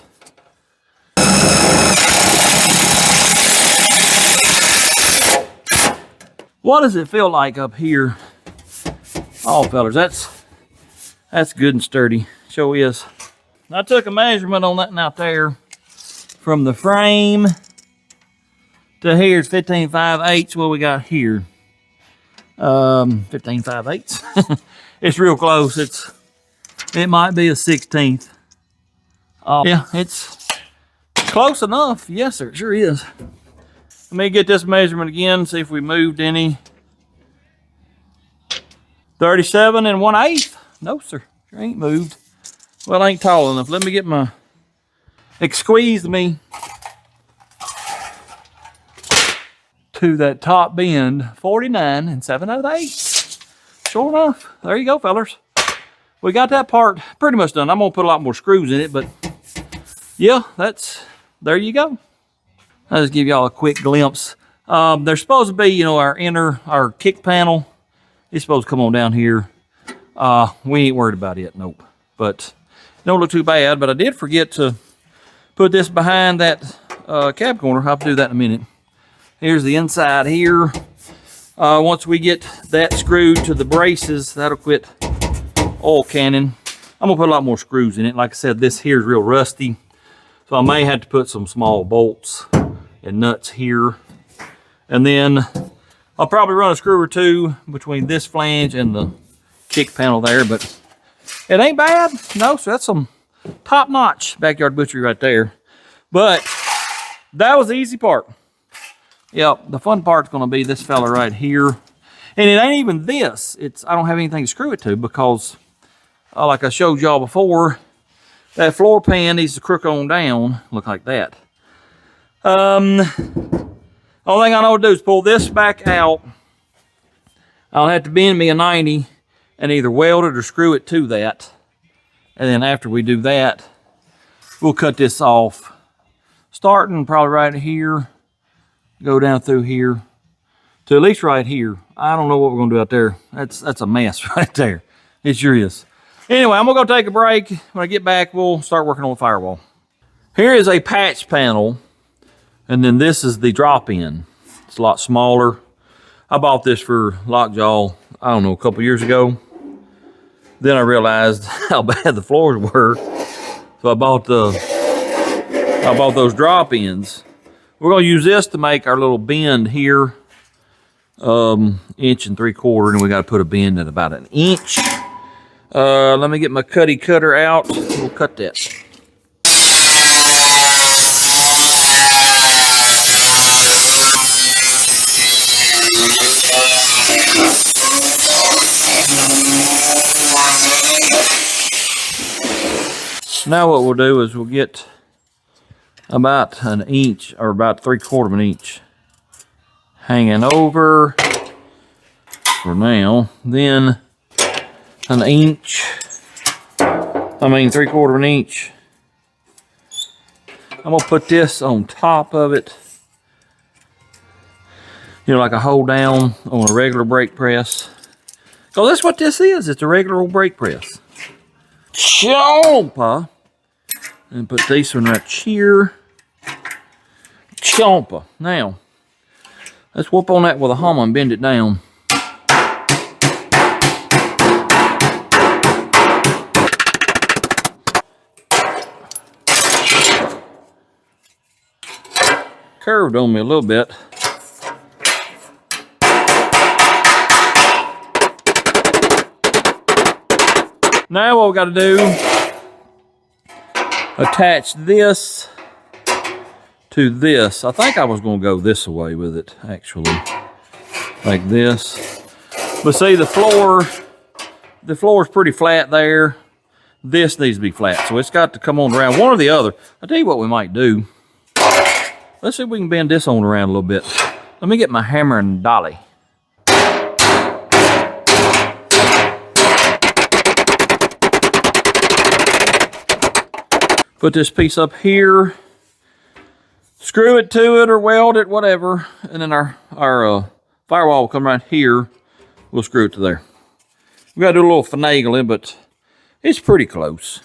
What does it feel like up here? Oh, fellas, that's good and sturdy. Sure is. I took a measurement on that out there from the frame to here. It's 15/5/8. What we got here? 15/5/8. It's real close. It might be a 16th. Yeah, it's close enough. Yes, sir. It sure is. Let me get this measurement again, see if we moved any. 37 1/8. No, sir. Sure ain't moved. Well, I ain't tall enough. Let me get my... Squeeze me to that top bend. 49 7/8. Sure enough. There you go, fellers. We got that part pretty much done. I'm going to put a lot more screws in it, but yeah, there you go. I'll just give y'all a quick glimpse. There's supposed to be, you know, our kick panel. It's supposed to come on down here. We ain't worried about it, nope. But it don't look too bad, but I did forget to put this behind that cab corner. I'll have to do that in a minute. Here's the inside here. Once we get that screwed to the braces, that'll quit oil canning. I'm gonna put a lot more screws in it. Like I said, this here is real rusty, so I may have to put some small bolts and nuts here. And then I'll probably run a screw or two between this flange and the kick panel there, but it ain't bad. No, so that's some top-notch backyard butchery right there. But that was the easy part. Yep, the fun part's gonna be this fella right here. And it ain't even this. I don't have anything to screw it to, because like I showed y'all before, that floor pan needs to crook on down, look like that. Only thing I know to do is pull this back out. I'll have to bend me a 90 and either weld it or screw it to that. And then after we do that, we'll cut this off. Starting probably right here, go down through here to at least right here. I don't know what we're gonna do out there. That's a mess right there. It sure is. Anyway, I'm gonna go take a break. When I get back, we'll start working on the firewall. Here is a patch panel, and then this is the drop-in. It's a lot smaller. I bought this for Lockjaw, I don't know, a couple years ago. Then I realized how bad the floors were, so I bought those drop-ins. We're gonna use this to make our little bend here, 1 3/4, and we gotta put a bend at about 1 inch. Let me get my cutty cutter out. We'll cut that. Now what we'll do is we'll get about 1 inch, or about 3/4 of an inch hanging over for now. Then 1 inch, 3/4 of an inch. I'm gonna put this on top of it, you know, like a hold down on a regular brake press. So that's what this is. It's a regular old brake press. Chompa. And put this one right here. Chompa. Now, let's whoop on that with a hammer and bend it down. Curved on me a little bit. Now what we got to do, attach this to this. I think I was going to go this way with it, actually, like this. But see, the floor is pretty flat there. This needs to be flat, so it's got to come on around one or the other. I'll tell you what we might do. Let's see if we can bend this on around a little bit. Let me get my hammer and dolly. Put this piece up here, screw it to it or weld it, whatever, and then our firewall will come right here. We'll screw it to there. We gotta do a little finagling, but it's pretty close.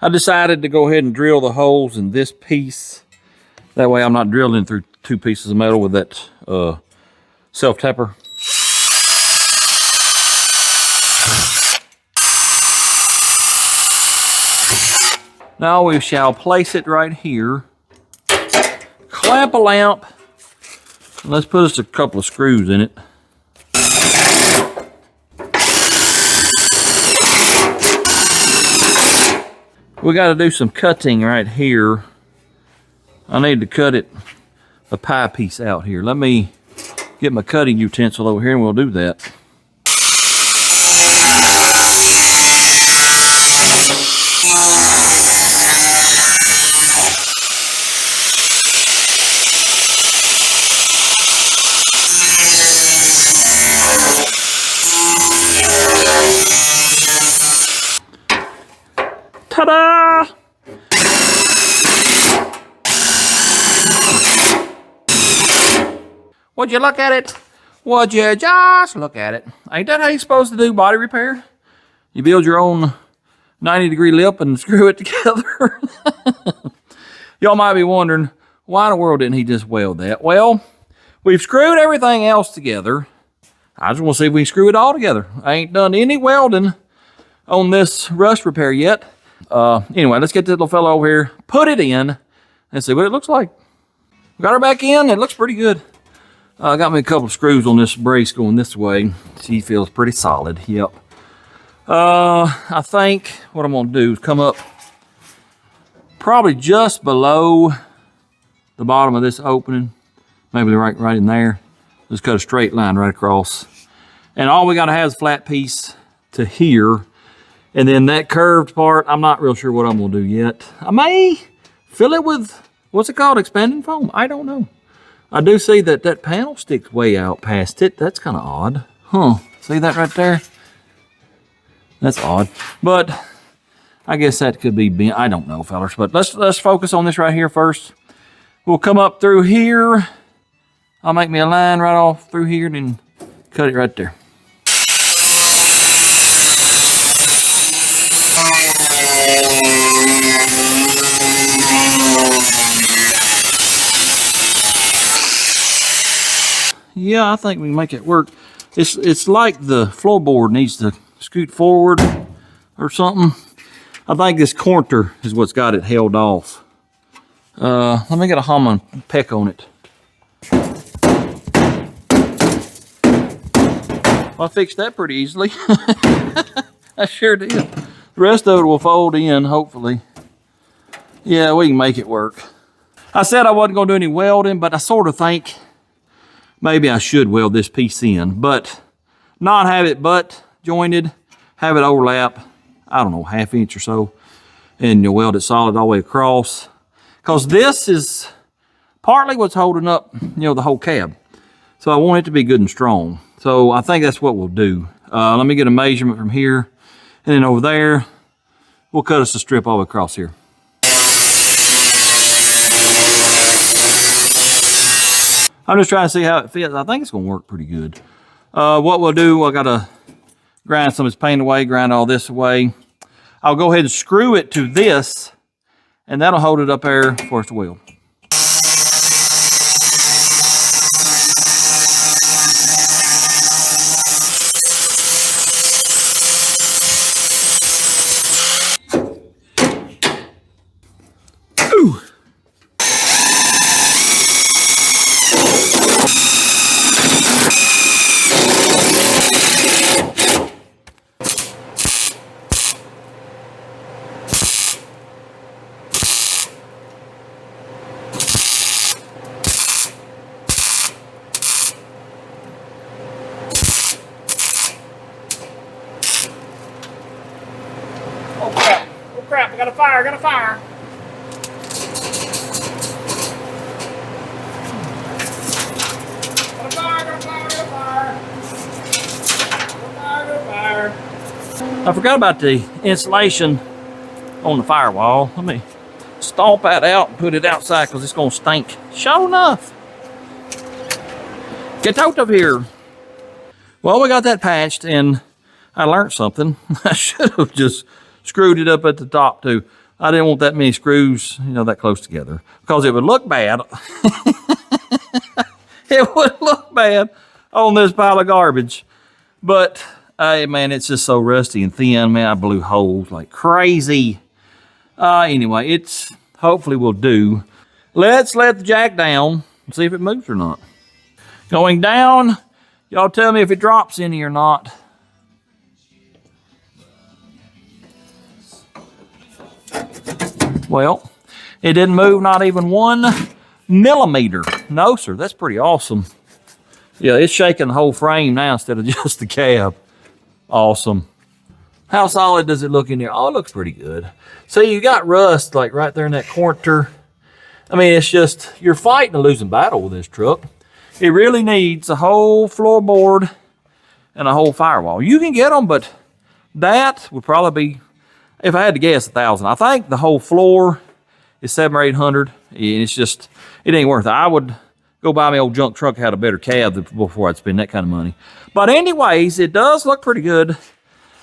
I decided to go ahead and drill the holes in this piece. That way I'm not drilling through two pieces of metal with that self-tapper. Now we shall place it right here. Clamp a lamp. Let's put us a couple of screws in it. We got to do some cutting right here. I need to cut it a pie piece out here. Let me get my cutting utensil over here and we'll do that. Ta-da! Would you look at it? Would you just look at it? Ain't that how you're supposed to do body repair? You build your own 90-degree lip and screw it together. Y'all might be wondering, why in the world didn't he just weld that? Well, we've screwed everything else together. I just want to see if we can screw it all together. I ain't done any welding on this rust repair yet. Anyway, let's get this little fella over here, put it in, and see what it looks like. Got her back in. It looks pretty good. I got me a couple of screws on this brace going this way. She feels pretty solid. Yep. I think what I'm going to do is come up probably just below the bottom of this opening. Maybe right in there. Just cut a straight line right across. And all we got to have is a flat piece to here. And then that curved part, I'm not real sure what I'm going to do yet. I may fill it with, what's it called, expanding foam? I don't know. I do see that that panel sticks way out past it. That's kind of odd. Huh. See that right there? That's odd. But I guess that could be bent. I don't know, fellas. But let's focus on this right here first. We'll come up through here. I'll make me a line right off through here and then cut it right there. Yeah, I think we can make it work. It's like the floorboard needs to scoot forward or something. I think this corner is what's got it held off. Let me get a hammer and peck on it. I fixed that pretty easily. I sure did. The rest of it will fold in, hopefully. Yeah, we can make it work. I said I wasn't going to do any welding, but I sort of think maybe I should weld this piece in, but not have it butt jointed, have it overlap, I don't know, ½ inch or so, and you'll weld it solid all the way across. Because this is partly what's holding up, the whole cab. So I want it to be good and strong. So I think that's what we'll do. Let me get a measurement from here, and then over there, we'll cut us a strip all across here. I'm just trying to see how it fits. I think it's going to work pretty good. What we'll do, I got to grind some of this paint away, grind all this away. I'll go ahead and screw it to this, and that'll hold it up there for its wheel. Ooh. Oh crap, I got a fire, I got a fire. I forgot about the insulation on the firewall. Let me stomp that out and put it outside because it's going to stink. Sure enough. Get out of here. Well, we got that patched, and I learned something. I should have just screwed it up at the top too. I didn't want that many screws, that close together, because it would look bad. It would look bad on this pile of garbage. But, hey, man, it's just so rusty and thin. Man, I blew holes like crazy. Anyway, it's hopefully will do. Let's let the jack down and see if it moves or not. Going down. Y'all tell me if it drops any or not. Well, it didn't move not even 1 millimeter. No, sir, that's pretty awesome. Yeah, it's shaking the whole frame now instead of just the cab. Awesome. How solid does it look in there? Oh, it looks pretty good. See, you got rust like right there in that corner. I mean, it's just, you're fighting a losing battle with this truck. It really needs a whole floorboard and a whole firewall. You can get them, but that would probably be, if I had to guess, $1,000. I think the whole floor is $700 or $800, and it's just, it ain't worth it. I would go buy my old junk truck, had a better cab before I'd spend that kind of money. But anyways, it does look pretty good.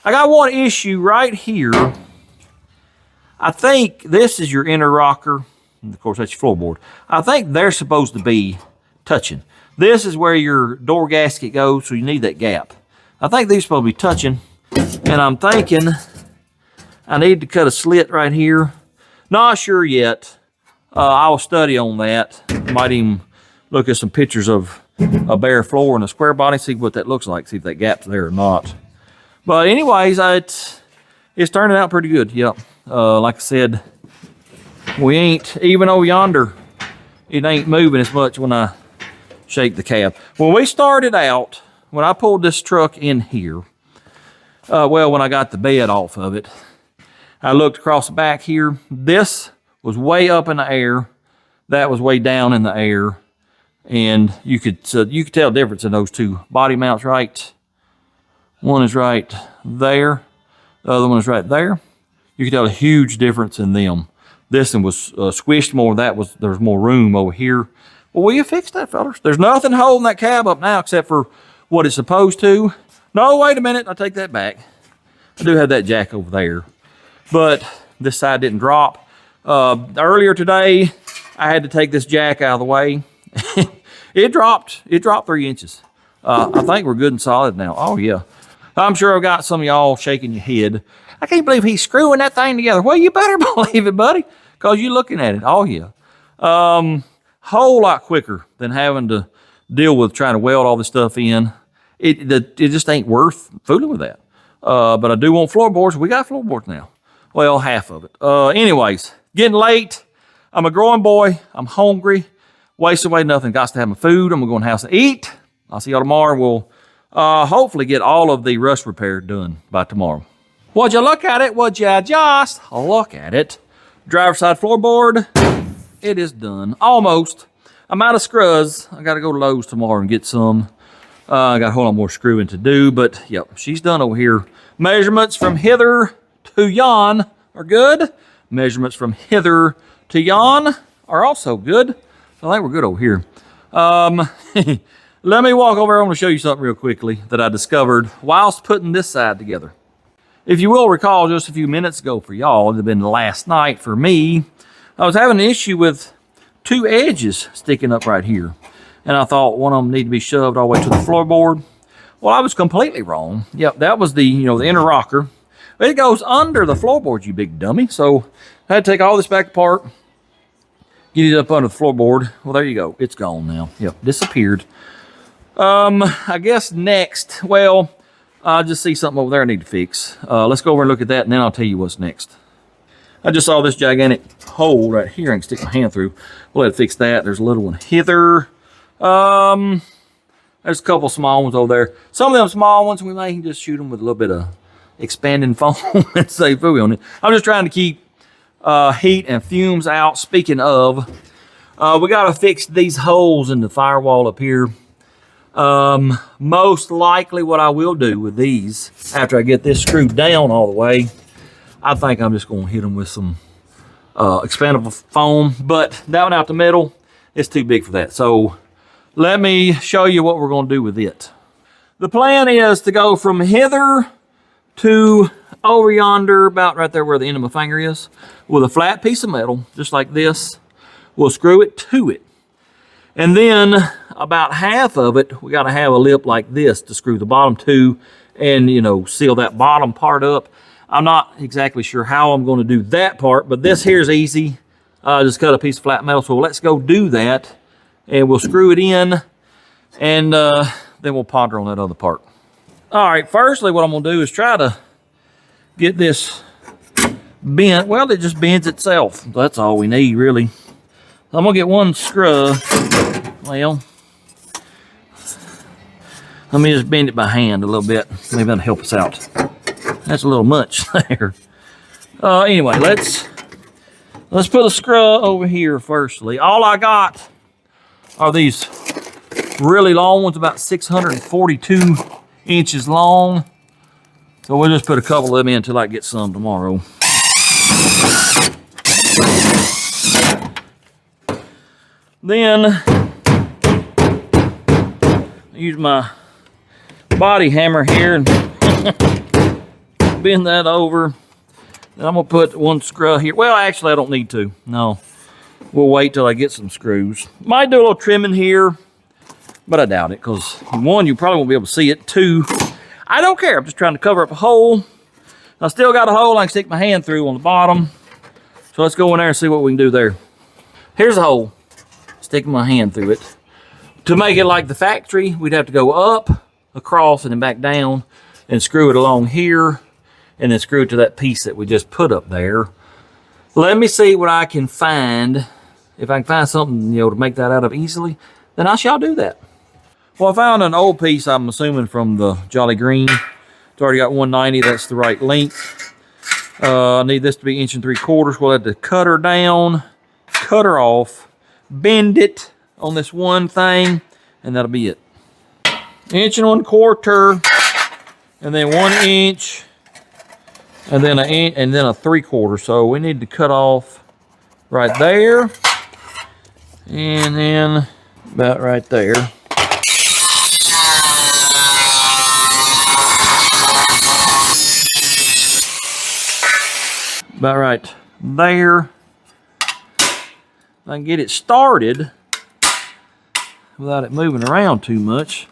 I got one issue right here. I think this is your inner rocker. And of course, that's your floorboard. I think they're supposed to be touching. This is where your door gasket goes, so you need that gap. I think these are supposed to be touching, and I'm thinking I need to cut a slit right here. Not sure yet. I will study on that. Might even look at some pictures of a bare floor and a square body, see what that looks like, see if that gap's there or not. But anyways, it's turning out pretty good. Yep. Like I said, we ain't, even over yonder, it ain't moving as much when I shake the cab. When we started out, when I pulled this truck in here, well, when I got the bed off of it, I looked across the back here. This was way up in the air. That was way down in the air. And you could tell the difference in those two body mounts, right? One is right there. The other one is right there. You can tell a huge difference in them. This one was squished more. There's more room over here. Well, will you fix that, fellas? There's nothing holding that cab up now except for what it's supposed to. No, wait a minute. I take that back. I do have that jack over there. But this side didn't drop. Earlier today, I had to take this jack out of the way. It dropped 3 inches. I think we're good and solid now. Oh, yeah. I'm sure I've got some of y'all shaking your head. I can't believe he's screwing that thing together. Well, you better believe it, buddy, because you're looking at it. Oh, yeah. Whole lot quicker than having to deal with trying to weld all this stuff in. It just ain't worth fooling with that. But I do want floorboards. We got floorboards now. Well, half of it. Anyways, getting late. I'm a growing boy. I'm hungry. Waste away nothing. Got to have my food. I'm going to go in the house and eat. I'll see y'all tomorrow. We'll hopefully get all of the rust repair done by tomorrow. Would you look at it? Would you just look at it? Driver's side floorboard. It is done. Almost. I'm out of screws. I got to go to Lowe's tomorrow and get some. I got a whole lot more screwing to do, but yep, she's done over here. Measurements from hither to yon are good. Measurements from hither to yon are also good. So I think we're good over here. Let me walk over. I want to show you something real quickly that I discovered whilst putting this side together. If you will recall, just a few minutes ago for y'all, it had been last night for me, I was having an issue with two edges sticking up right here. And I thought one of them needed to be shoved all the way to the floorboard. Well, I was completely wrong. Yep, that was the, the inner rocker. It goes under the floorboard, you big dummy. So I had to take all this back apart, get it up under the floorboard. Well, there you go. It's gone now. Yep, disappeared. I guess next, well, I just see something over there I need to fix. Let's go over and look at that, and then I'll tell you what's next. I just saw this gigantic hole right here I can stick my hand through. We'll have to fix that. There's a little one hither. There's a couple small ones over there. Some of them small ones, we may just shoot them with a little bit of expanding foam and save food on it. I'm just trying to keep heat and fumes out. Speaking of, we got to fix these holes in the firewall up here. Most likely what I will do with these, after I get this screwed down all the way, I think I'm just going to hit them with some expandable foam. But that one out the middle, it's too big for that. So let me show you what we're going to do with it. The plan is to go from hither to over yonder, about right there where the end of my finger is, with a flat piece of metal, just like this. We'll screw it to it. And then about half of it, we got to have a lip like this to screw the bottom to and, seal that bottom part up. I'm not exactly sure how I'm going to do that part, but this here is easy. Just cut a piece of flat metal. So let's go do that, and we'll screw it in, and then we'll ponder on that other part. All right, firstly, what I'm going to do is try to get this bent. Well, it just bends itself. That's all we need, really. I'm going to get one screw. Well, let me just bend it by hand a little bit. Maybe that'll help us out. That's a little much there. Anyway, let's put a screw over here firstly. All I got are these really long ones, about 642 inches long. So we'll just put a couple of them in until I get some tomorrow. Then use my body hammer here and bend that over. Then I'm gonna put one screw here. Well, actually I don't need to. No, we'll wait till I get some screws. Might do a little trimming here, but I doubt it, because one, you probably won't be able to see it. Two, I don't care. I'm just trying to cover up a hole. I still got a hole I can stick my hand through on the bottom. So let's go in there and see what we can do there. Here's a hole. Sticking my hand through it. To make it like the factory, we'd have to go up, across, and then back down, and screw it along here, and then screw it to that piece that we just put up there. Let me see what I can find. If I can find something, to make that out of easily, then I shall do that. Well, I found an old piece, I'm assuming from the Jolly Green. It's already got 190, that's the right length. I need this to be 1 3/4. We'll have to cut her down, cut her off, bend it on this one thing, and that'll be it. 1 1/4, and then 1 inch, and then a 3/4. So we need to cut off right there, and then about right there. About right there. If I can get it started without it moving around too much.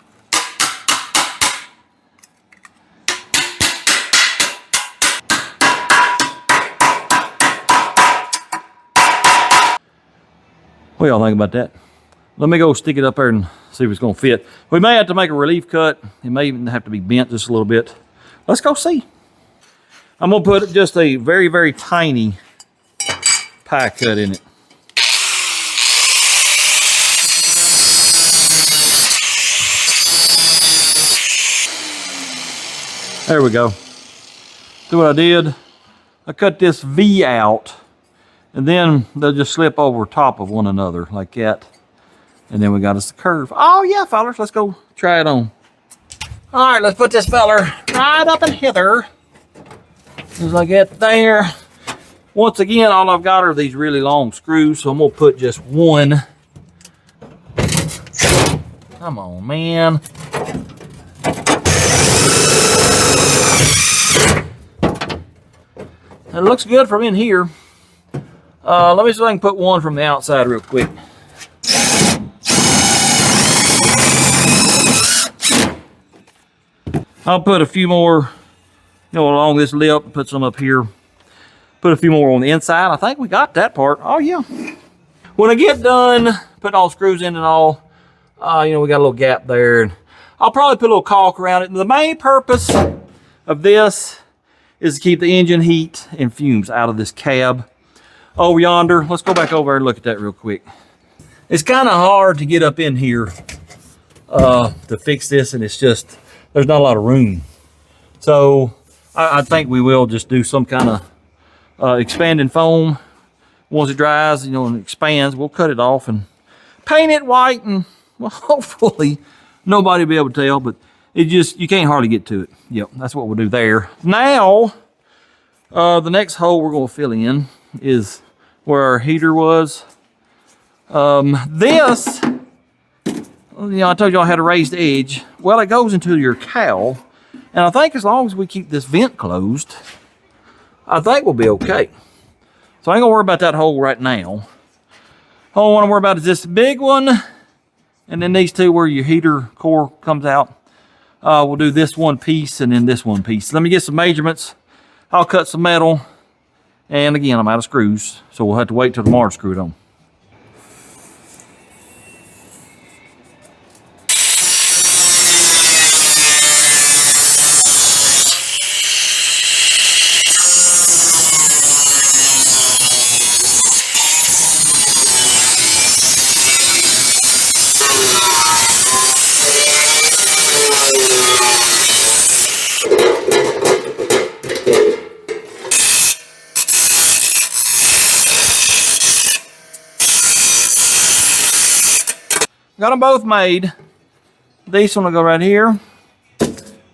What y'all think about that? Let me go stick it up there and see if it's gonna fit. We may have to make a relief cut. It may even have to be bent just a little bit. Let's go see. I'm gonna put just a very, very tiny pie cut in it. There we go. See what I did? I cut this V out, and then they'll just slip over top of one another like that. And then we got us the curve. Oh yeah, fellers, let's go try it on. All right, let's put this feller right up in hither. As I get there. Once again, all I've got are these really long screws, so I'm gonna put just one Come on, man. It looks good from in here. Let me see if I can put one from the outside real quick. I'll put a few more, along this lip, put some up here. Put a few more on the inside. I think we got that part. Oh, yeah. When I get done putting all the screws in and all, we got a little gap there. And I'll probably put a little caulk around it. And the main purpose of this is to keep the engine heat and fumes out of this cab. Over yonder, let's go back over and look at that real quick. It's kind of hard to get up in here to fix this, and it's just, there's not a lot of room. So I think we will just do some kind of expanding foam. Once it dries, and expands, we'll cut it off and paint it white, and well, hopefully nobody will be able to tell, but you can't hardly get to it. Yep, that's what we'll do there. Now, the next hole we're gonna fill in is where our heater was. This, I told you I had a raised edge. Well, it goes into your cowl, and I think as long as we keep this vent closed, I think we'll be okay. So I ain't gonna worry about that hole right now. All I wanna worry about is this big one, and then these two where your heater core comes out. We'll do this one piece and then this one piece. Let me get some measurements. I'll cut some metal. And again, I'm out of screws, so we'll have to wait till tomorrow to screw it on. Got them both made. This one will go right here.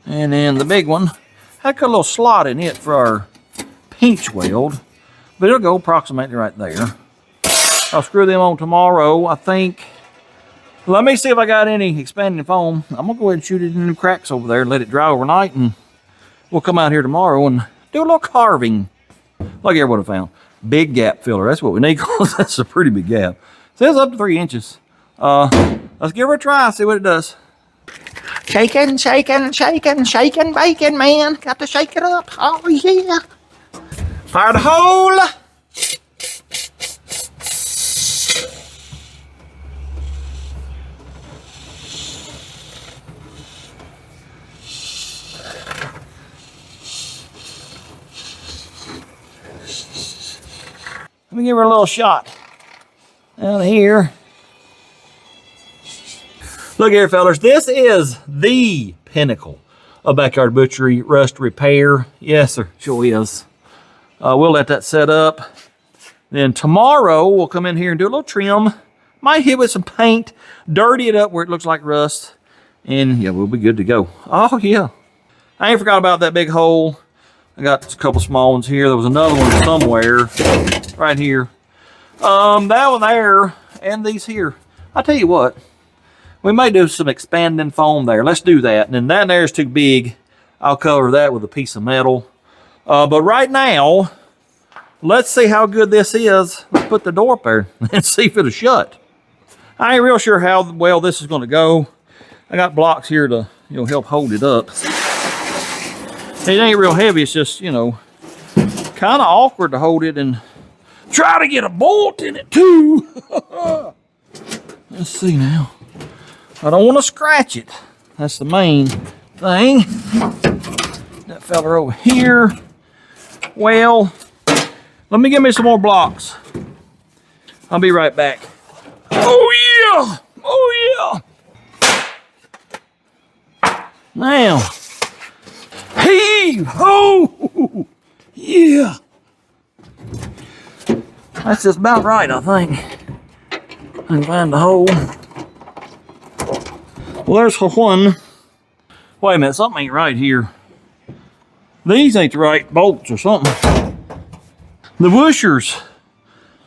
And then the big one, I cut a little slot in it for our pinch weld, but it'll go approximately right there. I'll screw them on tomorrow, I think. Let me see if I got any expanding foam. I'm gonna go ahead and shoot it in the cracks over there and let it dry overnight, and we'll come out here tomorrow and do a little carving. Like everyone would have found. Big gap filler, that's what we need, because that's a pretty big gap. Says up to 3 inches. Let's give her a try, see what it does. Shaking, shaking, shaking, shaking, bacon, man. Got to shake it up. Oh, yeah. Fire the hole. Let me give her a little shot out of here. Look here, fellas, this is the pinnacle of backyard butchery rust repair. Yes, sir, sure is. We'll let that set up. Then tomorrow, we'll come in here and do a little trim. Might hit with some paint, dirty it up where it looks like rust, and yeah, we'll be good to go. Oh, yeah. I ain't forgot about that big hole. I got a couple small ones here. There was another one somewhere right here. That one there, and these here. I'll tell you what. We may do some expanding foam there. Let's do that. And then that there is too big. I'll cover that with a piece of metal. But right now, let's see how good this is. Let's put the door up there and see if it'll shut. I ain't real sure how well this is going to go. I got blocks here to help hold it up. It ain't real heavy. It's just, kind of awkward to hold it and try to get a bolt in it too. Let's see now. I don't want to scratch it. That's the main thing. That fella over here. Well, let me give me some more blocks. I'll be right back. Oh yeah! Oh yeah! Now, heave ho! Yeah! That's just about right, I think. I can find the hole. Well, there's one. Wait a minute, something ain't right here. These ain't the right bolts or something. The washers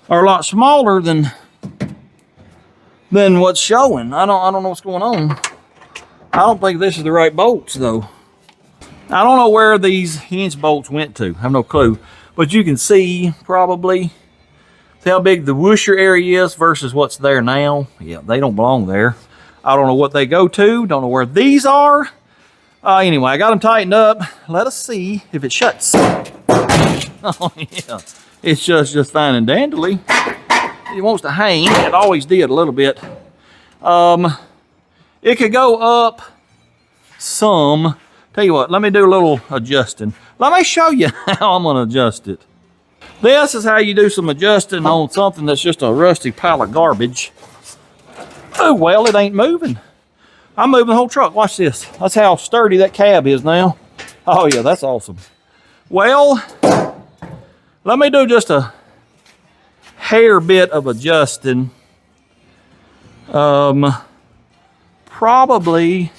are a lot smaller than than what's showing. I don't know what's going on. I don't think this is the right bolts though. I don't know where these hinge bolts went to. I have no clue. But you can see probably how big the whoosher area is versus what's there now. Yeah, they don't belong there. I don't know what they go to. Don't know where these are. Anyway, I got them tightened up. Let us see if it shuts. Oh yeah, it's just fine and dandly. It wants to hang. It always did a little bit. It could go up some. Tell you what, let me do a little adjusting. Let me show you how I'm gonna adjust it. This is how you do some adjusting on something that's just a rusty pile of garbage. Oh, well, it ain't moving. I'm moving the whole truck. Watch this. That's how sturdy that cab is now. Oh yeah, that's awesome. Well, let me do just a hair bit of adjusting. Probably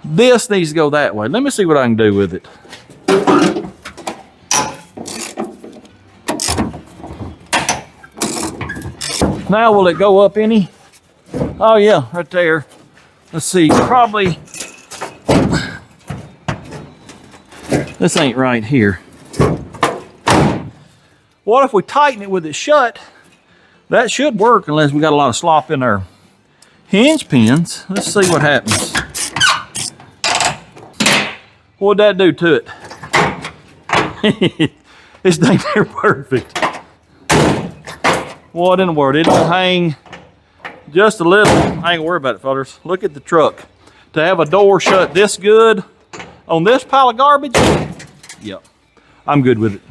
this needs to go that way. Let me see what I can do with it. Now will it go up any? Oh yeah, right there. Let's see, probably, this ain't right here. What if we tighten it with it shut? That should work unless we got a lot of slop in our hinge pins. Let's see what happens. What'd that do to it? It's dang near perfect. What in the world? It don't hang just a little. I ain't gonna worry about it, fellas. Look at the truck. To have a door shut this good on this pile of garbage, yep, I'm good with it.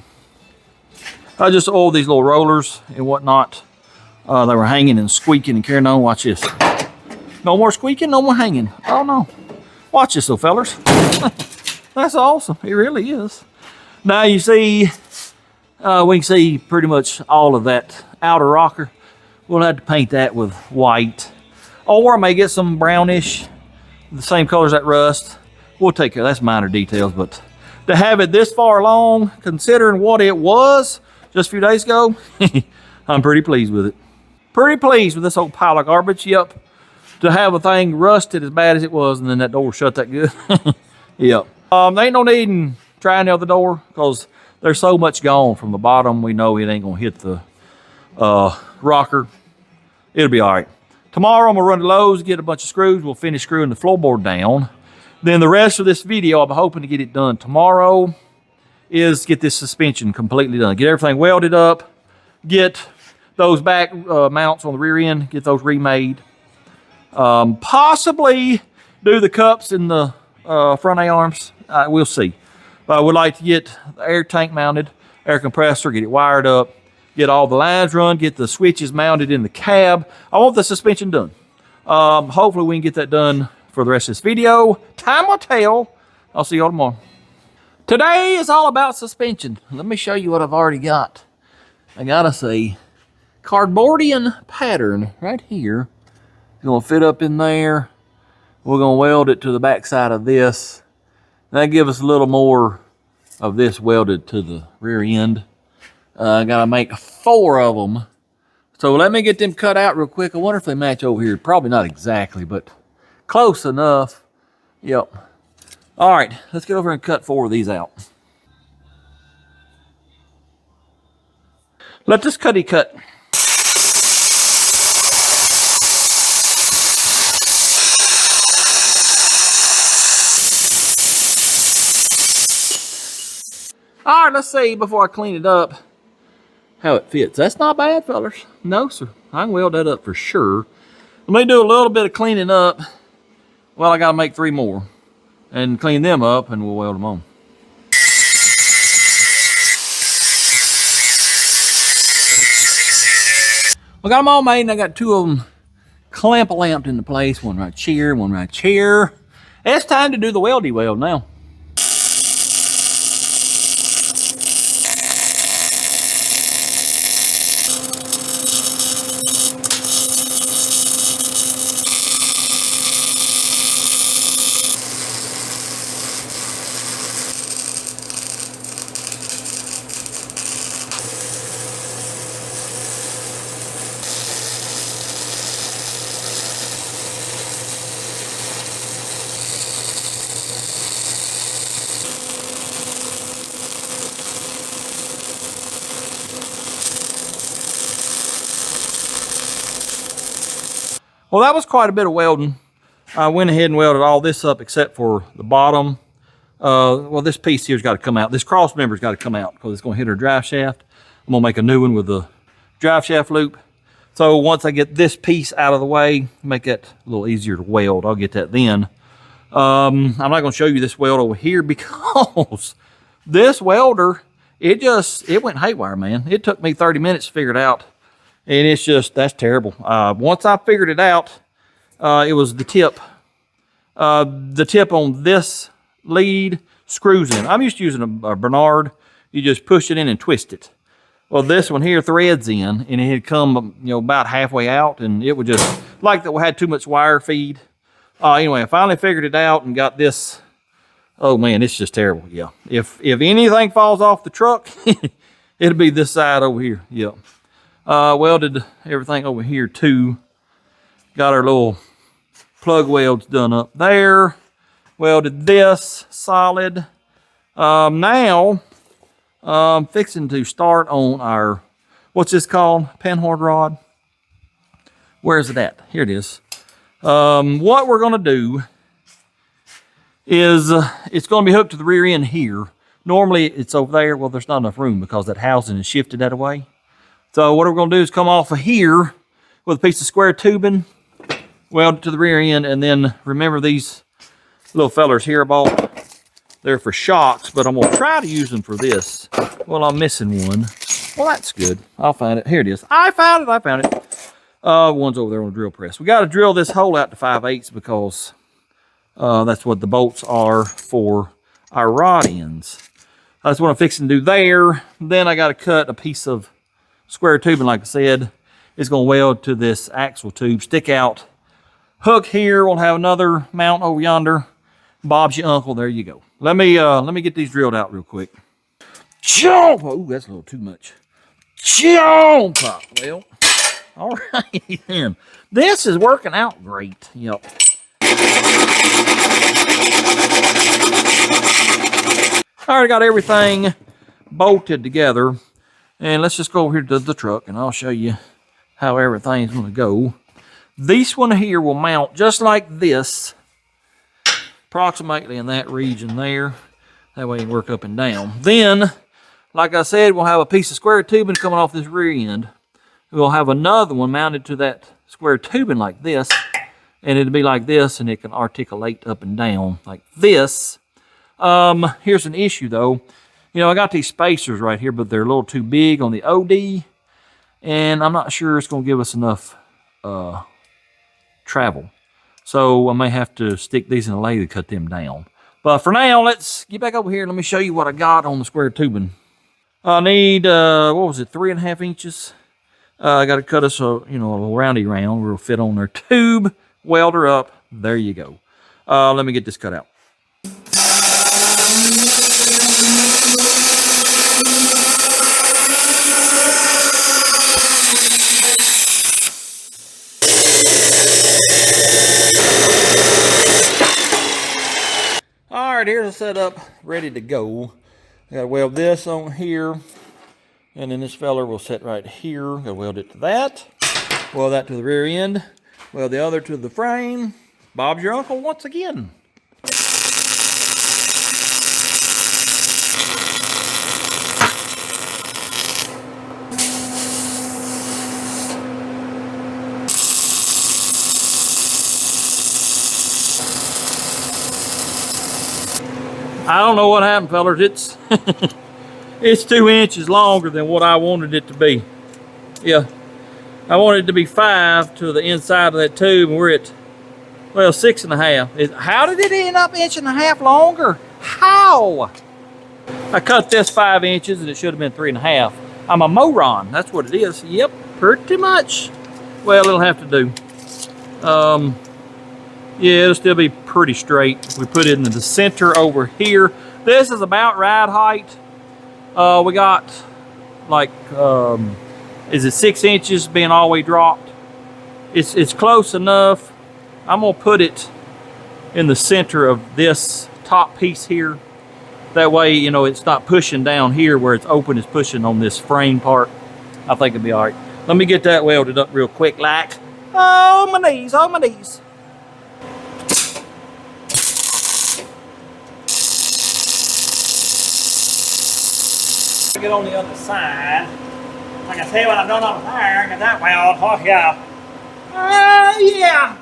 I just oiled these little rollers and whatnot. They were hanging and squeaking and carrying on. Watch this. No more squeaking, no more hanging. Oh no. Watch this though, fellas. That's awesome. It really is. Now you see, we can see pretty much all of that outer rocker. We'll have to paint that with white. Or I may get some brownish, the same color as that rust. We'll take care of that. That's minor details, but to have it this far along, considering what it was just a few days ago, I'm pretty pleased with it. Pretty pleased with this old pile of garbage, yep. To have a thing rusted as bad as it was and then that door shut that good, yep. There ain't no need in trying the other door because there's so much gone from the bottom. We know it ain't gonna hit the rocker. It'll be all right. Tomorrow I'm gonna run to Lowe's, get a bunch of screws. We'll finish screwing the floorboard down. Then the rest of this video, I'm hoping to get it done tomorrow, is get this suspension completely done. Get everything welded up, get those back mounts on the rear end, get those remade. Possibly do the cups in the front A-arms. We'll see. But I would like to get the air tank mounted, air compressor, get it wired up, get all the lines run, get the switches mounted in the cab. I want the suspension done. Hopefully we can get that done for the rest of this video. Time will tell. I'll see y'all tomorrow. Today is all about suspension. Let me show you what I've already got. I got us a cardboardian pattern right here. It's gonna fit up in there. We're gonna weld it to the back side of this. That gives us a little more of this welded to the rear end. I gotta make 4 of them. So let me get them cut out real quick. I wonder if they match over here. Probably not exactly, but close enough. Yep. All right, let's get over and cut 4 of these out. Let this cutty cut. All right, let's see before I clean it up how it fits. That's not bad, fellas. No, sir. I can weld that up for sure. Let me do a little bit of cleaning up. Well, I got to make 3 more and clean them up, and we'll weld them on. I got them all made, and I got 2 of them clamp-lamped into place. One right here, one right here. It's time to do the weldy weld now. Well, that was quite a bit of welding. I went ahead and welded all this up except for the bottom. Well, this piece here's got to come out. This cross member's got to come out because it's going to hit our drive shaft. I'm going to make a new one with the drive shaft loop. So once I get this piece out of the way, make that a little easier to weld. I'll get that then. I'm not going to show you this weld over here because this welder, it went haywire, man. It took me 30 minutes to figure it out. And it's just, that's terrible. Once I figured it out, it was the tip. The tip on this lead screws in. I'm used to using a Bernard. You just push it in and twist it. Well, this one here threads in, and it had come, about halfway out, and it would just, like that we had too much wire feed. Anyway, I finally figured it out and got this. Oh man, it's just terrible. Yeah. If anything falls off the truck, it'll be this side over here. Yeah. Welded everything over here too. Got our little plug welds done up there. Welded this solid. Now, I'm fixing to start on our, what's this called? Penhard rod. Where is it at? Here it is. What we're going to do is it's going to be hooked to the rear end here. Normally it's over there. Well, there's not enough room because that housing is shifted that way. So what we're going to do is come off of here with a piece of square tubing, weld it to the rear end, and then remember these little fellers here I bought. They're for shocks, but I'm going to try to use them for this. Well, I'm missing one. Well, that's good. I'll find it. Here it is. I found it. One's over there on the drill press. We got to drill this hole out to 5/8 because that's what the bolts are for our rod ends. That's what I'm fixing to do there. Then I got to cut a piece of square tubing, like I said. It's going to weld to this axle tube, stick out. Hook here. We'll have another mount over yonder. Bob's your uncle. There you go. Let me get these drilled out real quick. Jump! Oh, that's a little too much. Jump! Well, all right then. This is working out great. Yep. I already got everything bolted together. And let's just go over here to the truck and I'll show you how everything's going to go. This one here will mount just like this, approximately in that region there. That way you can work up and down. Then, like I said, we'll have a piece of square tubing coming off this rear end. We'll have another one mounted to that square tubing like this. And it'll be like this, and it can articulate up and down like this. Here's an issue though. I got these spacers right here, but they're a little too big on the OD. And I'm not sure it's going to give us enough travel. So I may have to stick these in a lathe to cut them down. But for now, let's get back over here. Let me show you what I got on the square tubing. I need, 3.5 inches. I got to cut us a little roundy round where it'll fit on their tube, weld her up. There you go. Let me get this cut out. Alright, here's the setup ready to go. I gotta weld this on here, and then this feller will sit right here. Gotta weld it to that, weld that to the rear end, weld the other to the frame. Bob's your uncle once again. I don't know what happened, fellers. It's 2 inches longer than what I wanted it to be. Yeah, I wanted it to be 5 to the inside of that tube, and we're at, 6.5. How did it end up 1.5 inches longer? How? I cut this 5 inches, and it should have been 3.5. I'm a moron. That's what it is. Yep, pretty much. Well, it'll have to do. Yeah, it'll still be pretty straight. We put it in the center over here. This is about ride height. We got is it 6 inches being all the way dropped? It's close enough. I'm gonna put it in the center of this top piece here. That way, it's not pushing down here where it's open, it's pushing on this frame part. I think it'll be all right. Let me get that welded up real quick, like. Oh, my knees, oh, my knees. Get on the other side. I can tell what I've done on there. Get that weld. Oh, yeah. Yeah.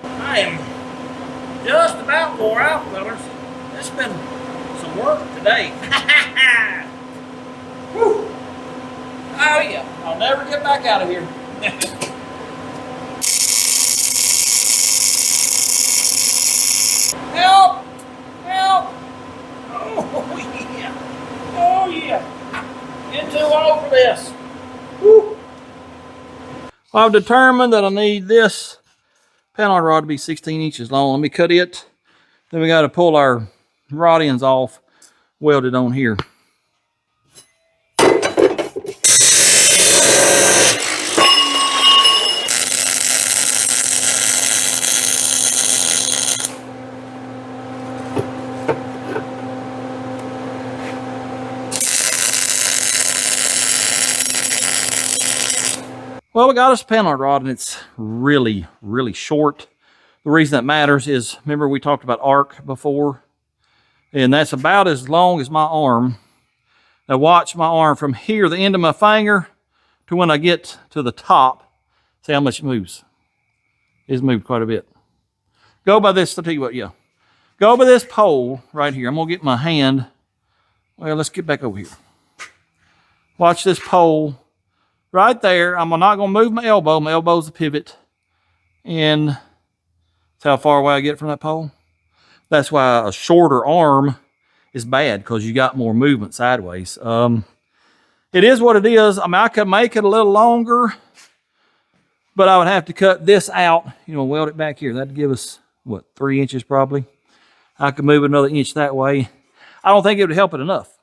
I am just about wore out, fellas. It's been some work today. Whew. Oh, yeah. I'll never get back out of here. Help! Help! Oh, yeah. Oh, yeah. Getting too old for this. Whew. I've determined that I need this panel rod to be 16 inches long. Let me cut it. Then we got to pull our rod ends off, welded on here. Well, we got us a panel rod and it's really, really short. The reason that matters is, remember we talked about arc before? And that's about as long as my arm. Now watch my arm from here, the end of my finger, to when I get to the top. See how much it moves. It's moved quite a bit. Go by this, I'll tell you what, yeah. Go by this pole right here. I'm gonna get my hand. Well, let's get back over here. Watch this pole. Right there, I'm not going to move my elbow. My elbow's the pivot. And that's how far away I get from that pole. That's why a shorter arm is bad, because you got more movement sideways. It is what it is. I mean, I could make it a little longer, but I would have to cut this out, weld it back here. That'd give us, what, 3 inches probably. I could move another inch that way. I don't think it would help it enough.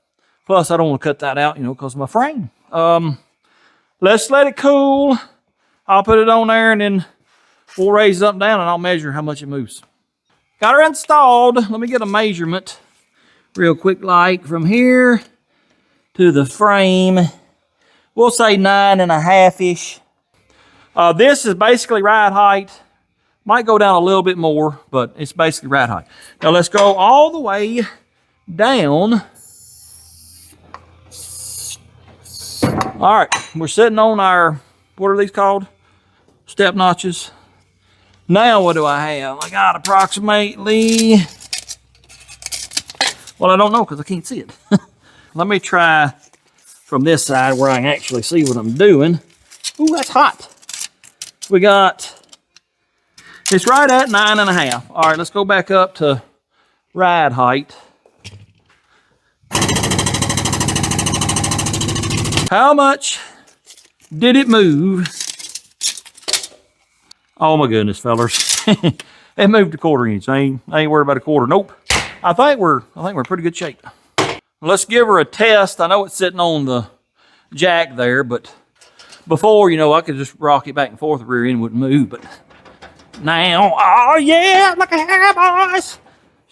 Plus, I don't want to cut that out, because of my frame. Let's let it cool. I'll put it on there and then we'll raise it up and down and I'll measure how much it moves. Got her installed. Let me get a measurement real quick, like from here to the frame. We'll say 9.5-ish. This is basically ride height. Might go down a little bit more, but it's basically ride height. Now let's go all the way down. All right, we're sitting on our, what are these called? Step notches. Now what do I have? I got approximately, well, I don't know because I can't see it. Let me try from this side where I can actually see what I'm doing. Ooh, that's hot. We got, it's right at 9.5. All right, let's go back up to ride height. How much did it move? Oh my goodness, fellers. It moved a 1/4 inch. I ain't worried about a quarter. Nope. I think we're in pretty good shape. Let's give her a test. I know it's sitting on the jack there, but before, I could just rock it back and forth, the rear end wouldn't move, but now, oh yeah, look at her, boys.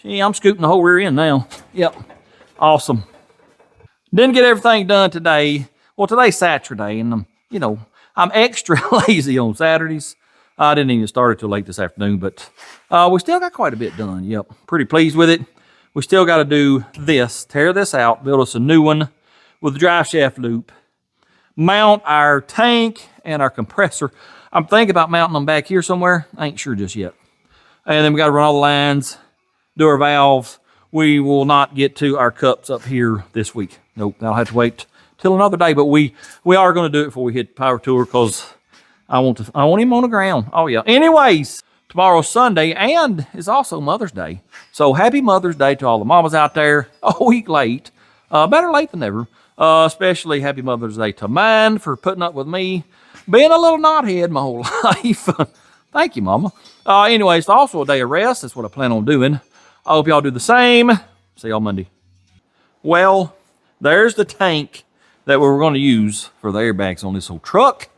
See, I'm scooting the whole rear end now. Yep. Awesome. Didn't get everything done today. Well, today's Saturday, and I'm extra lazy on Saturdays. I didn't even start it till late this afternoon, but we still got quite a bit done. Yep, pretty pleased with it. We still got to do this, tear this out, build us a new one with a drive shaft loop, mount our tank and our compressor. I'm thinking about mounting them back here somewhere. I ain't sure just yet. And then we got to run all the lines, do our valves. We will not get to our cups up here this week. Nope, I'll have to wait till another day, but we are going to do it before we hit the power tour because I want him on the ground. Oh yeah. Anyways, tomorrow's Sunday and it's also Mother's Day. So happy Mother's Day to all the mamas out there. A week late. Better late than never. Especially happy Mother's Day to mine for putting up with me being a little knothead my whole life. Thank you, Mama. Anyways, it's also a day of rest. That's what I plan on doing. I hope y'all do the same. See y'all Monday. Well, there's the tank that we're going to use for the airbags on this old truck.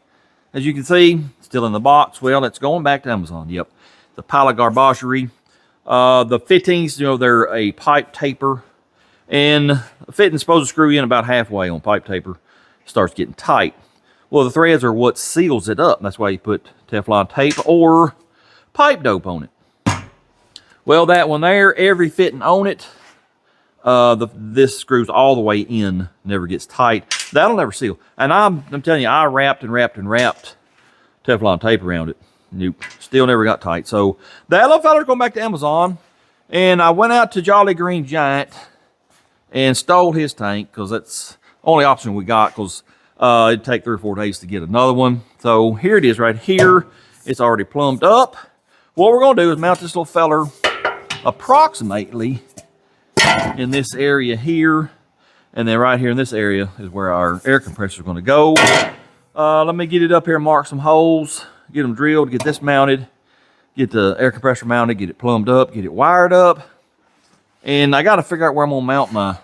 As you can see, still in the box. Well, it's going back to Amazon. Yep. The pile of garbagerie. The fittings, they're a pipe taper. And the fitting's supposed to screw in about halfway on pipe taper. It starts getting tight. Well, the threads are what seals it up. That's why you put Teflon tape or pipe dope on it. Well, that one there, every fitting on it, this screws all the way in, never gets tight. That'll never seal. And I'm telling you, I wrapped and wrapped and wrapped Teflon tape around it. Nope, still never got tight. So that little feller's going back to Amazon. And I went out to Jolly Green Giant and stole his tank because that's the only option we got, because it'd take 3 or 4 days to get another one. So here it is right here. It's already plumbed up. What we're going to do is mount this little feller approximately in this area here. And then right here in this area is where our air compressor is going to go. Let me get it up here and mark some holes, get them drilled, get this mounted, get the air compressor mounted, get it plumbed up, get it wired up. And I got to figure out where I'm going to mount my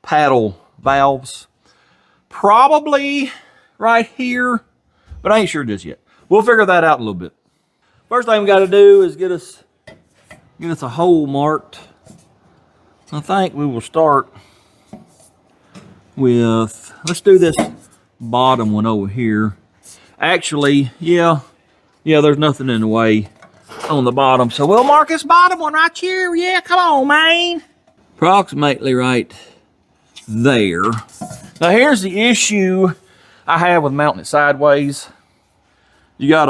paddle valves. Probably right here, but I ain't sure just yet. We'll figure that out in a little bit. First thing we got to do is get us a hole marked. I think we will start with, let's do this bottom one over here. Actually, yeah, there's nothing in the way on the bottom. So we'll mark this bottom one right here. Yeah, come on, man. Approximately right there. Now here's the issue I have with mounting it sideways. You got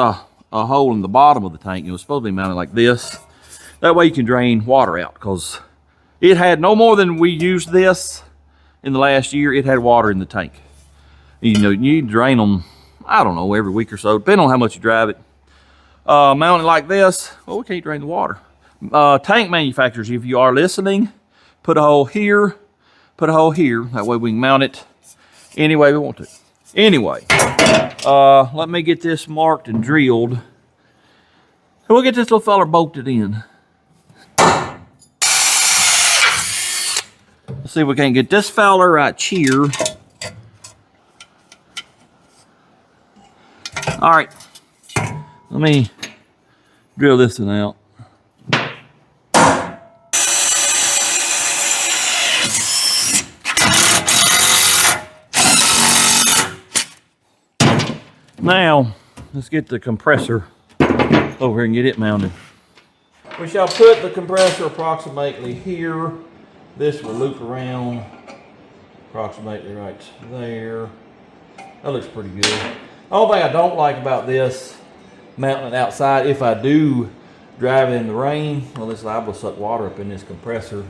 a hole in the bottom of the tank. It was supposed to be mounted like this. That way you can drain water out, because it had no more than we used this in the last year. It had water in the tank. You know, you need to drain them, I don't know, every week or so, depending on how much you drive it. Mounted like this, well, we can't drain the water. Tank manufacturers, if you are listening, put a hole here, put a hole here. That way we can mount it any way we want to. Anyway, let me get this marked and drilled. And we'll get this little feller bolted in. Let's see if we can get this feller right here. All right, let me drill this one out. Now, let's get the compressor over here and get it mounted. We shall put the compressor approximately here. This will loop around approximately right there. That looks pretty good. The only thing I don't like about this, mounting it outside, if I do drive it in the rain, well, it's liable to suck water up in this compressor.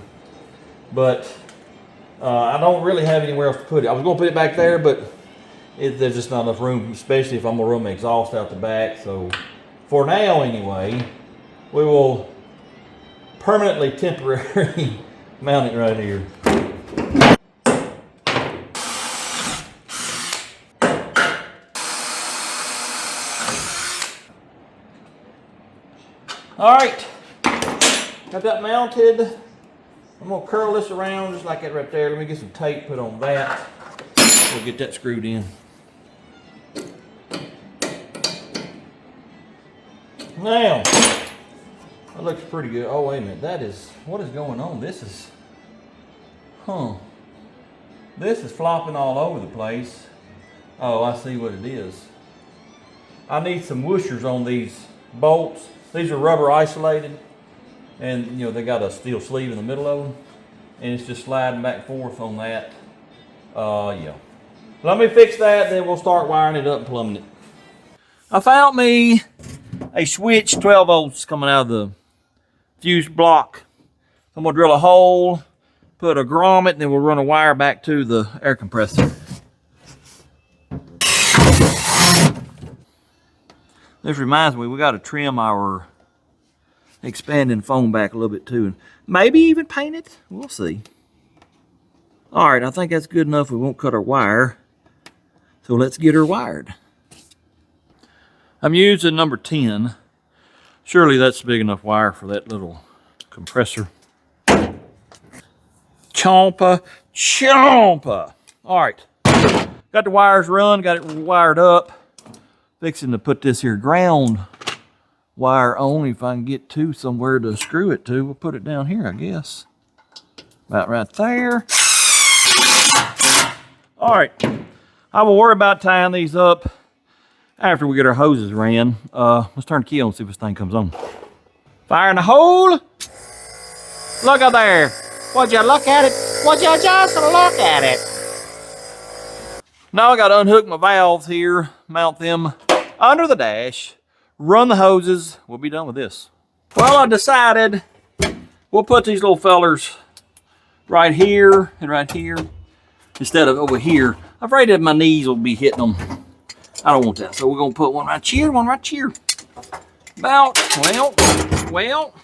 But I don't really have anywhere else to put it. I was going to put it back there, but there's just not enough room, especially if I'm going to run my exhaust out the back. So for now anyway, we will permanently, temporarily mount it right here. All right, got that mounted. I'm gonna curl this around just like that right there. Let me get some tape put on that. We'll get that screwed in. Now, that looks pretty good. Oh, wait a minute, what is going on? This is flopping all over the place. Oh, I see what it is. I need some washers on these bolts. These are rubber isolated, and you know they got a steel sleeve in the middle of them, and it's just sliding back and forth on that. Yeah. Let me fix that, then we'll start wiring it up and plumbing it. I found me a switch, 12 volts coming out of the fuse block. I'm gonna drill a hole, put a grommet, and then we'll run a wire back to the air compressor. This reminds me, we got to trim our expanding foam back a little bit too, and maybe even paint it. We'll see. All right, I think that's good enough. We won't cut our wire, so let's get her wired. I'm using number 10. Surely that's big enough wire for that little compressor. Chompa, chompa. All right, got the wires run, got it wired up. Fixing to put this here ground wire on. If I can get to somewhere to screw it to, we'll put it down here, I guess. About right there. All right, I will worry about tying these up after we get our hoses ran. Let's turn the key on and see if this thing comes on. Fire in the hole. Look out there. Would you look at it? Would you just look at it? Now I got to unhook my valves here, mount them under the dash, run the hoses. We'll be done with this. Well, I decided we'll put these little fellers right here and right here instead of over here. I'm afraid that my knees will be hitting them. I don't want that. So we're going to put one right here, one right here. About, well,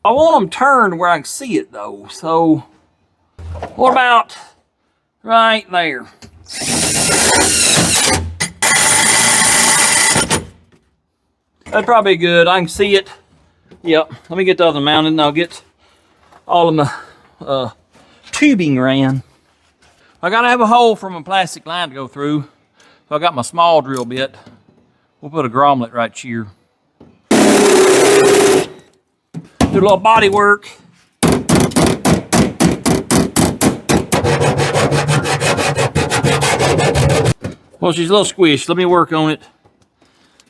I want them turned where I can see it though. So what about right there? That'd probably be good. I can see it. Yep. Let me get the other mounted and I'll get all of my tubing ran. I gotta have a hole for my plastic line to go through. So I got my small drill bit. We'll put a grommet right here. Do a little body work. Well, she's a little squished. Let me work on it.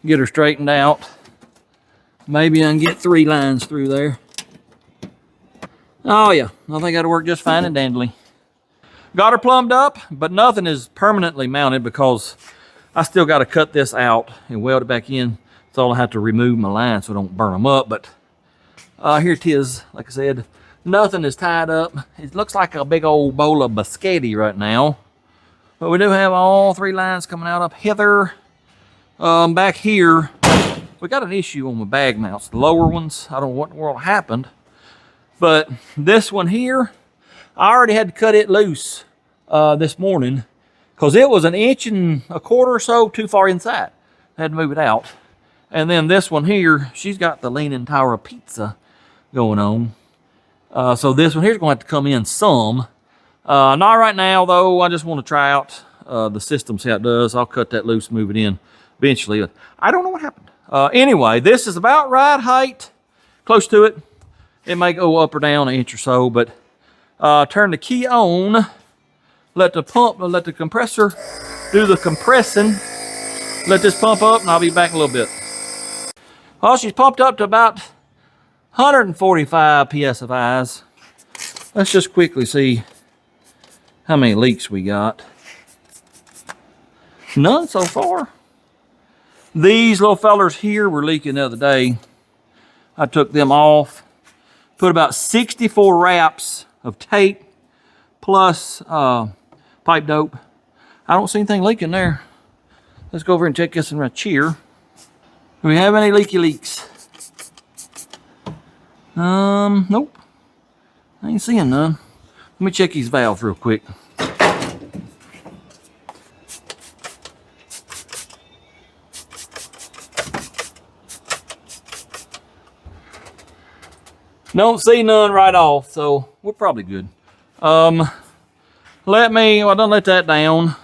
Get her straightened out. Maybe I can get 3 lines through there. Oh yeah, I think that'll work just fine and dandly. Got her plumbed up, but nothing is permanently mounted because I still got to cut this out and weld it back in. So I'll have to remove my lines so I don't burn them up. But here it is. Like I said, nothing is tied up. It looks like a big old bowl of biscotti right now. But we do have all 3 lines coming out up hither. Back here, we got an issue on the bag mounts. The lower ones, I don't know what in the world happened. But this one here, I already had to cut it loose this morning because it was 1.25 inches or so too far inside. I had to move it out. And then this one here, she's got the Leaning Tower of Pizza going on. So this one here's going to have to come in some. Not right now though. I just want to try out the system, see how it does. I'll cut that loose, move it in eventually. I don't know what happened. Anyway, this is about right height, close to it. It may go up or down 1 inch or so, but turn the key on, let the compressor do the compressing, let this pump up, and I'll be back in a little bit. Well, she's pumped up to about 145 psi's. Let's just quickly see how many leaks we got. None so far. These little fellers here were leaking the other day. I took them off, put about 64 wraps of tape plus pipe dope. I don't see anything leaking there. Let's go over and check this one right here. Do we have any leaky leaks? Nope. I ain't seeing none. Let me check these valves real quick. Don't see none right off, so we're probably good. I done let that down.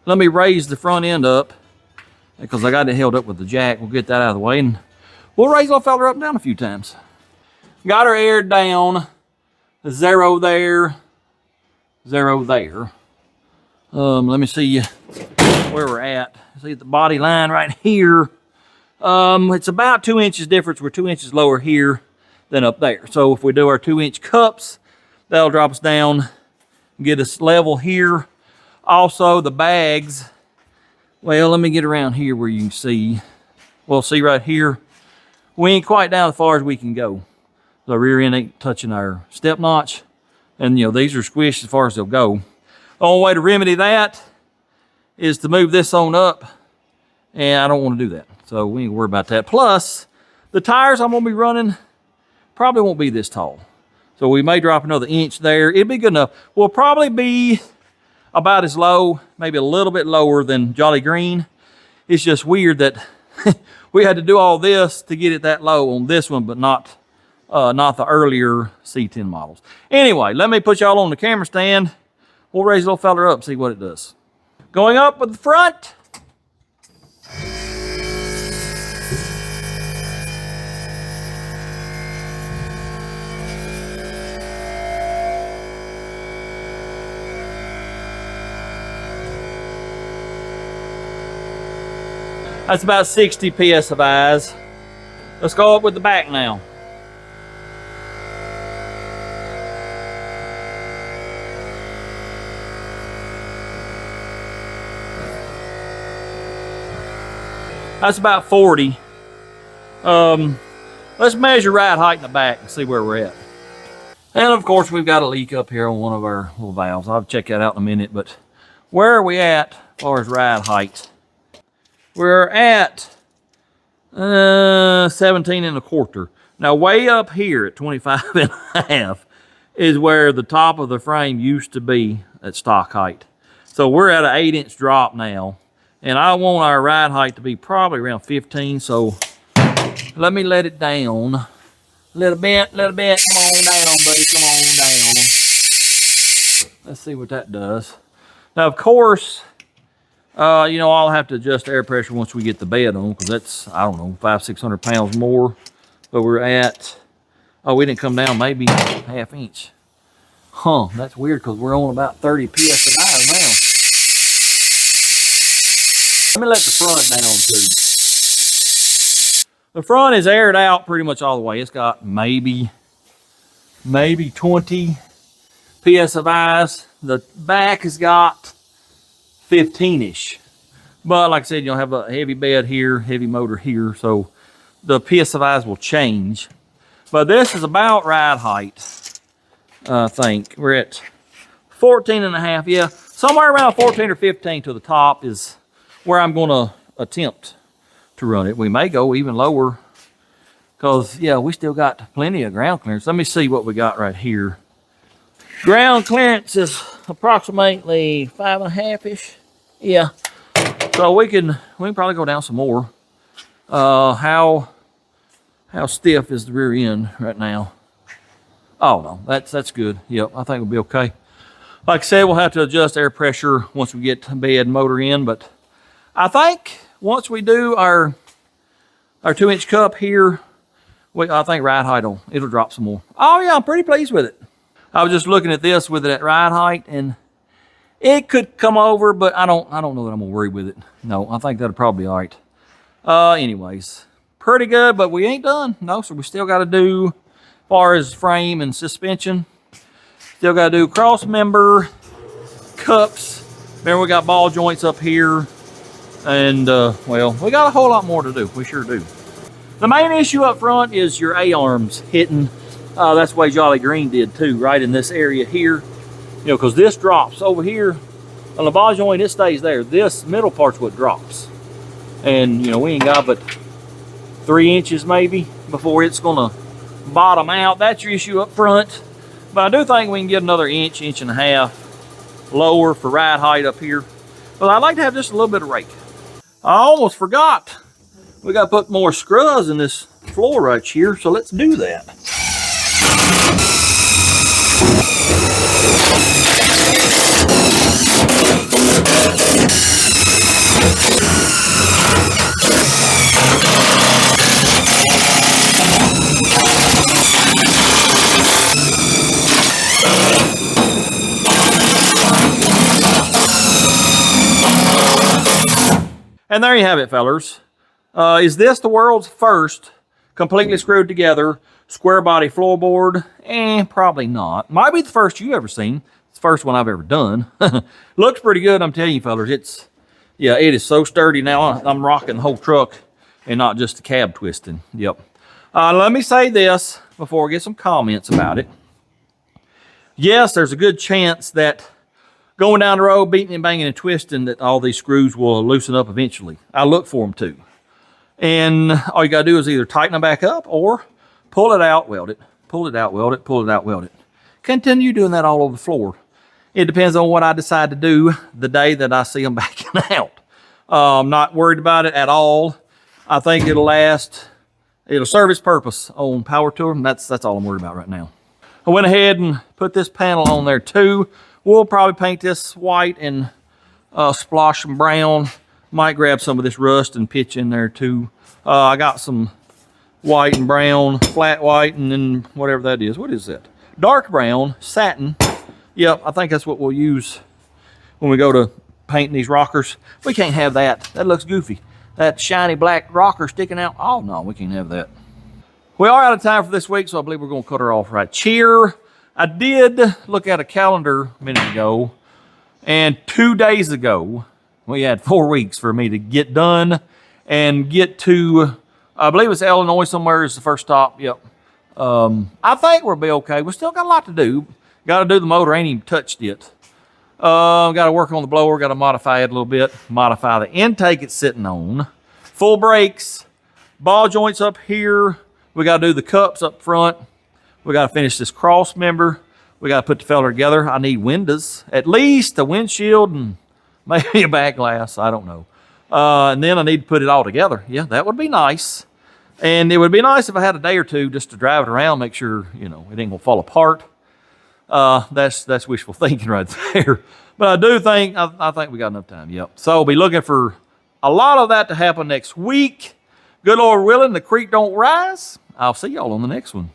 Let me raise the front end up because I got it held up with the jack. We'll get that out of the way and we'll raise the feller up and down a few times. Got her aired down. 0 there, 0 there. Let me see where we're at. See the body line right here. It's about 2 inches difference. We're 2 inches lower here than up there. So if we do our 2-inch cups, that'll drop us down, get us level here. Also the bags, well, let me get around here where you can see. Well, see right here, we ain't quite down as far as we can go. The rear end ain't touching our step notch. And these are squished as far as they'll go. The only way to remedy that is to move this on up. And I don't want to do that. So we ain't worry about that. Plus, the tires I'm gonna be running probably won't be this tall. So we may drop another inch there. It'd be good enough. We'll probably be about as low, maybe a little bit lower than Jolly Green. It's just weird that we had to do all this to get it that low on this one, but not the earlier C10 models. Anyway, let me put y'all on the camera stand. We'll raise the little feller up, see what it does. Going up with the front. That's about 60 psi. Let's go up with the back now. That's about 40. Let's measure ride height in the back and see where we're at. And of course, we've got a leak up here on one of our little valves. I'll check that out in a minute, but where are we at as far as ride height? We're at 17 and a quarter. Now, way up here at 25 and a half is where the top of the frame used to be at stock height. So we're at an 8-inch drop now. And I want our ride height to be probably around 15, so let me let it down. A little bit. Come on down, buddy, come on down. Let's see what that does. Now, of course, you know, I'll have to adjust air pressure once we get the bed on, because that's, I don't know, 500-600 pounds more. But we're at, oh, we didn't come down maybe ½ inch. Huh, that's weird, because we're on about 30 psi now. Let me let the front down too. The front is aired out pretty much all the way. It's got maybe 20 psi. The back has got 15-ish. But like I said, you'll have a heavy bed here, heavy motor here, so the psi will change. But this is about ride height, I think. We're at 14 and a half, yeah. Somewhere around 14 or 15 to the top is where I'm going to attempt to run it. We may go even lower because, yeah, we still got plenty of ground clearance. Let me see what we got right here. Ground clearance is approximately 5.5-ish. Yeah. So we can probably go down some more. How stiff is the rear end right now? Oh, no, that's good. Yep, I think we'll be okay. Like I said, we'll have to adjust air pressure once we get bed motor in, but I think once we do our 2-inch cup here, I think ride height it'll drop some more. Oh yeah, I'm pretty pleased with it. I was just looking at this with it at ride height, and it could come over, but I don't know that I'm gonna worry with it. No, I think that'll probably be all right. Anyways, pretty good, but we ain't done. No, so we still got to do as far as frame and suspension. Still got to do cross member, cups. Remember, we got ball joints up here. And, well, we got a whole lot more to do. We sure do. The main issue up front is your A-arms hitting. That's the way Jolly Green did too, right in this area here. You know, because this drops over here. On the ball joint, it stays there. This middle part's what drops. And, you know, we ain't got but 3 inches maybe before it's going to bottom out. That's your issue up front. But I do think we can get another inch and a half lower for ride height up here. But I'd like to have just a little bit of rake. I almost forgot. We got to put more screws in this floor right here, so let's do that. And there you have it, fellers. Is this the world's first completely screwed together square body floorboard? Probably not. Might be the first you've ever seen. It's the first one I've ever done. Looks pretty good, I'm telling you, fellers. Yeah, it is so sturdy now. I'm rocking the whole truck and not just the cab twisting. Yep. Let me say this before we get some comments about it. Yes, there's a good chance that going down the road, beating and banging and twisting, that all these screws will loosen up eventually. I look for them to. And all you got to do is either tighten them back up or pull it out, weld it. Pull it out, weld it, pull it out, weld it. Continue doing that all over the floor. It depends on what I decide to do the day that I see them backing out. I'm not worried about it at all. I think it'll last. It'll serve its purpose on power tour. And that's all I'm worried about right now. I went ahead and put this panel on there too. We'll probably paint this white and splosh some brown. Might grab some of this rust and pitch in there too. I got some white and brown, flat white, and then whatever that is. What is that? Dark brown, satin. Yep, I think that's what we'll use when we go to painting these rockers. We can't have that. That looks goofy. that shiny black rocker sticking out. Oh, no, we can't have that. We are out of time for this week, so I believe we're going to cut her off right here. I did look at a calendar a minute ago, and 2 days ago, we had 4 weeks for me to get done and get to, I believe it's Illinois somewhere is the first stop. Yep. I think we'll be okay. We still got a lot to do. Got to do the motor. Ain't even touched it. Got to work on the blower. Got to modify it a little bit. Modify the intake it's sitting on. Full brakes. Ball joints up here. We got to do the cups up front. We got to finish this cross member. We got to put the fender together. I need windows. At least a windshield and maybe a back glass. I don't know. And then I need to put it all together. Yeah, that would be nice. And it would be nice if I had a day or two just to drive it around, make sure, it ain't going to fall apart. That's wishful thinking right there. But I do think, I think we got enough time. Yep. So we'll be looking for a lot of that to happen next week. Good Lord willing, the creek don't rise. I'll see y'all on the next one.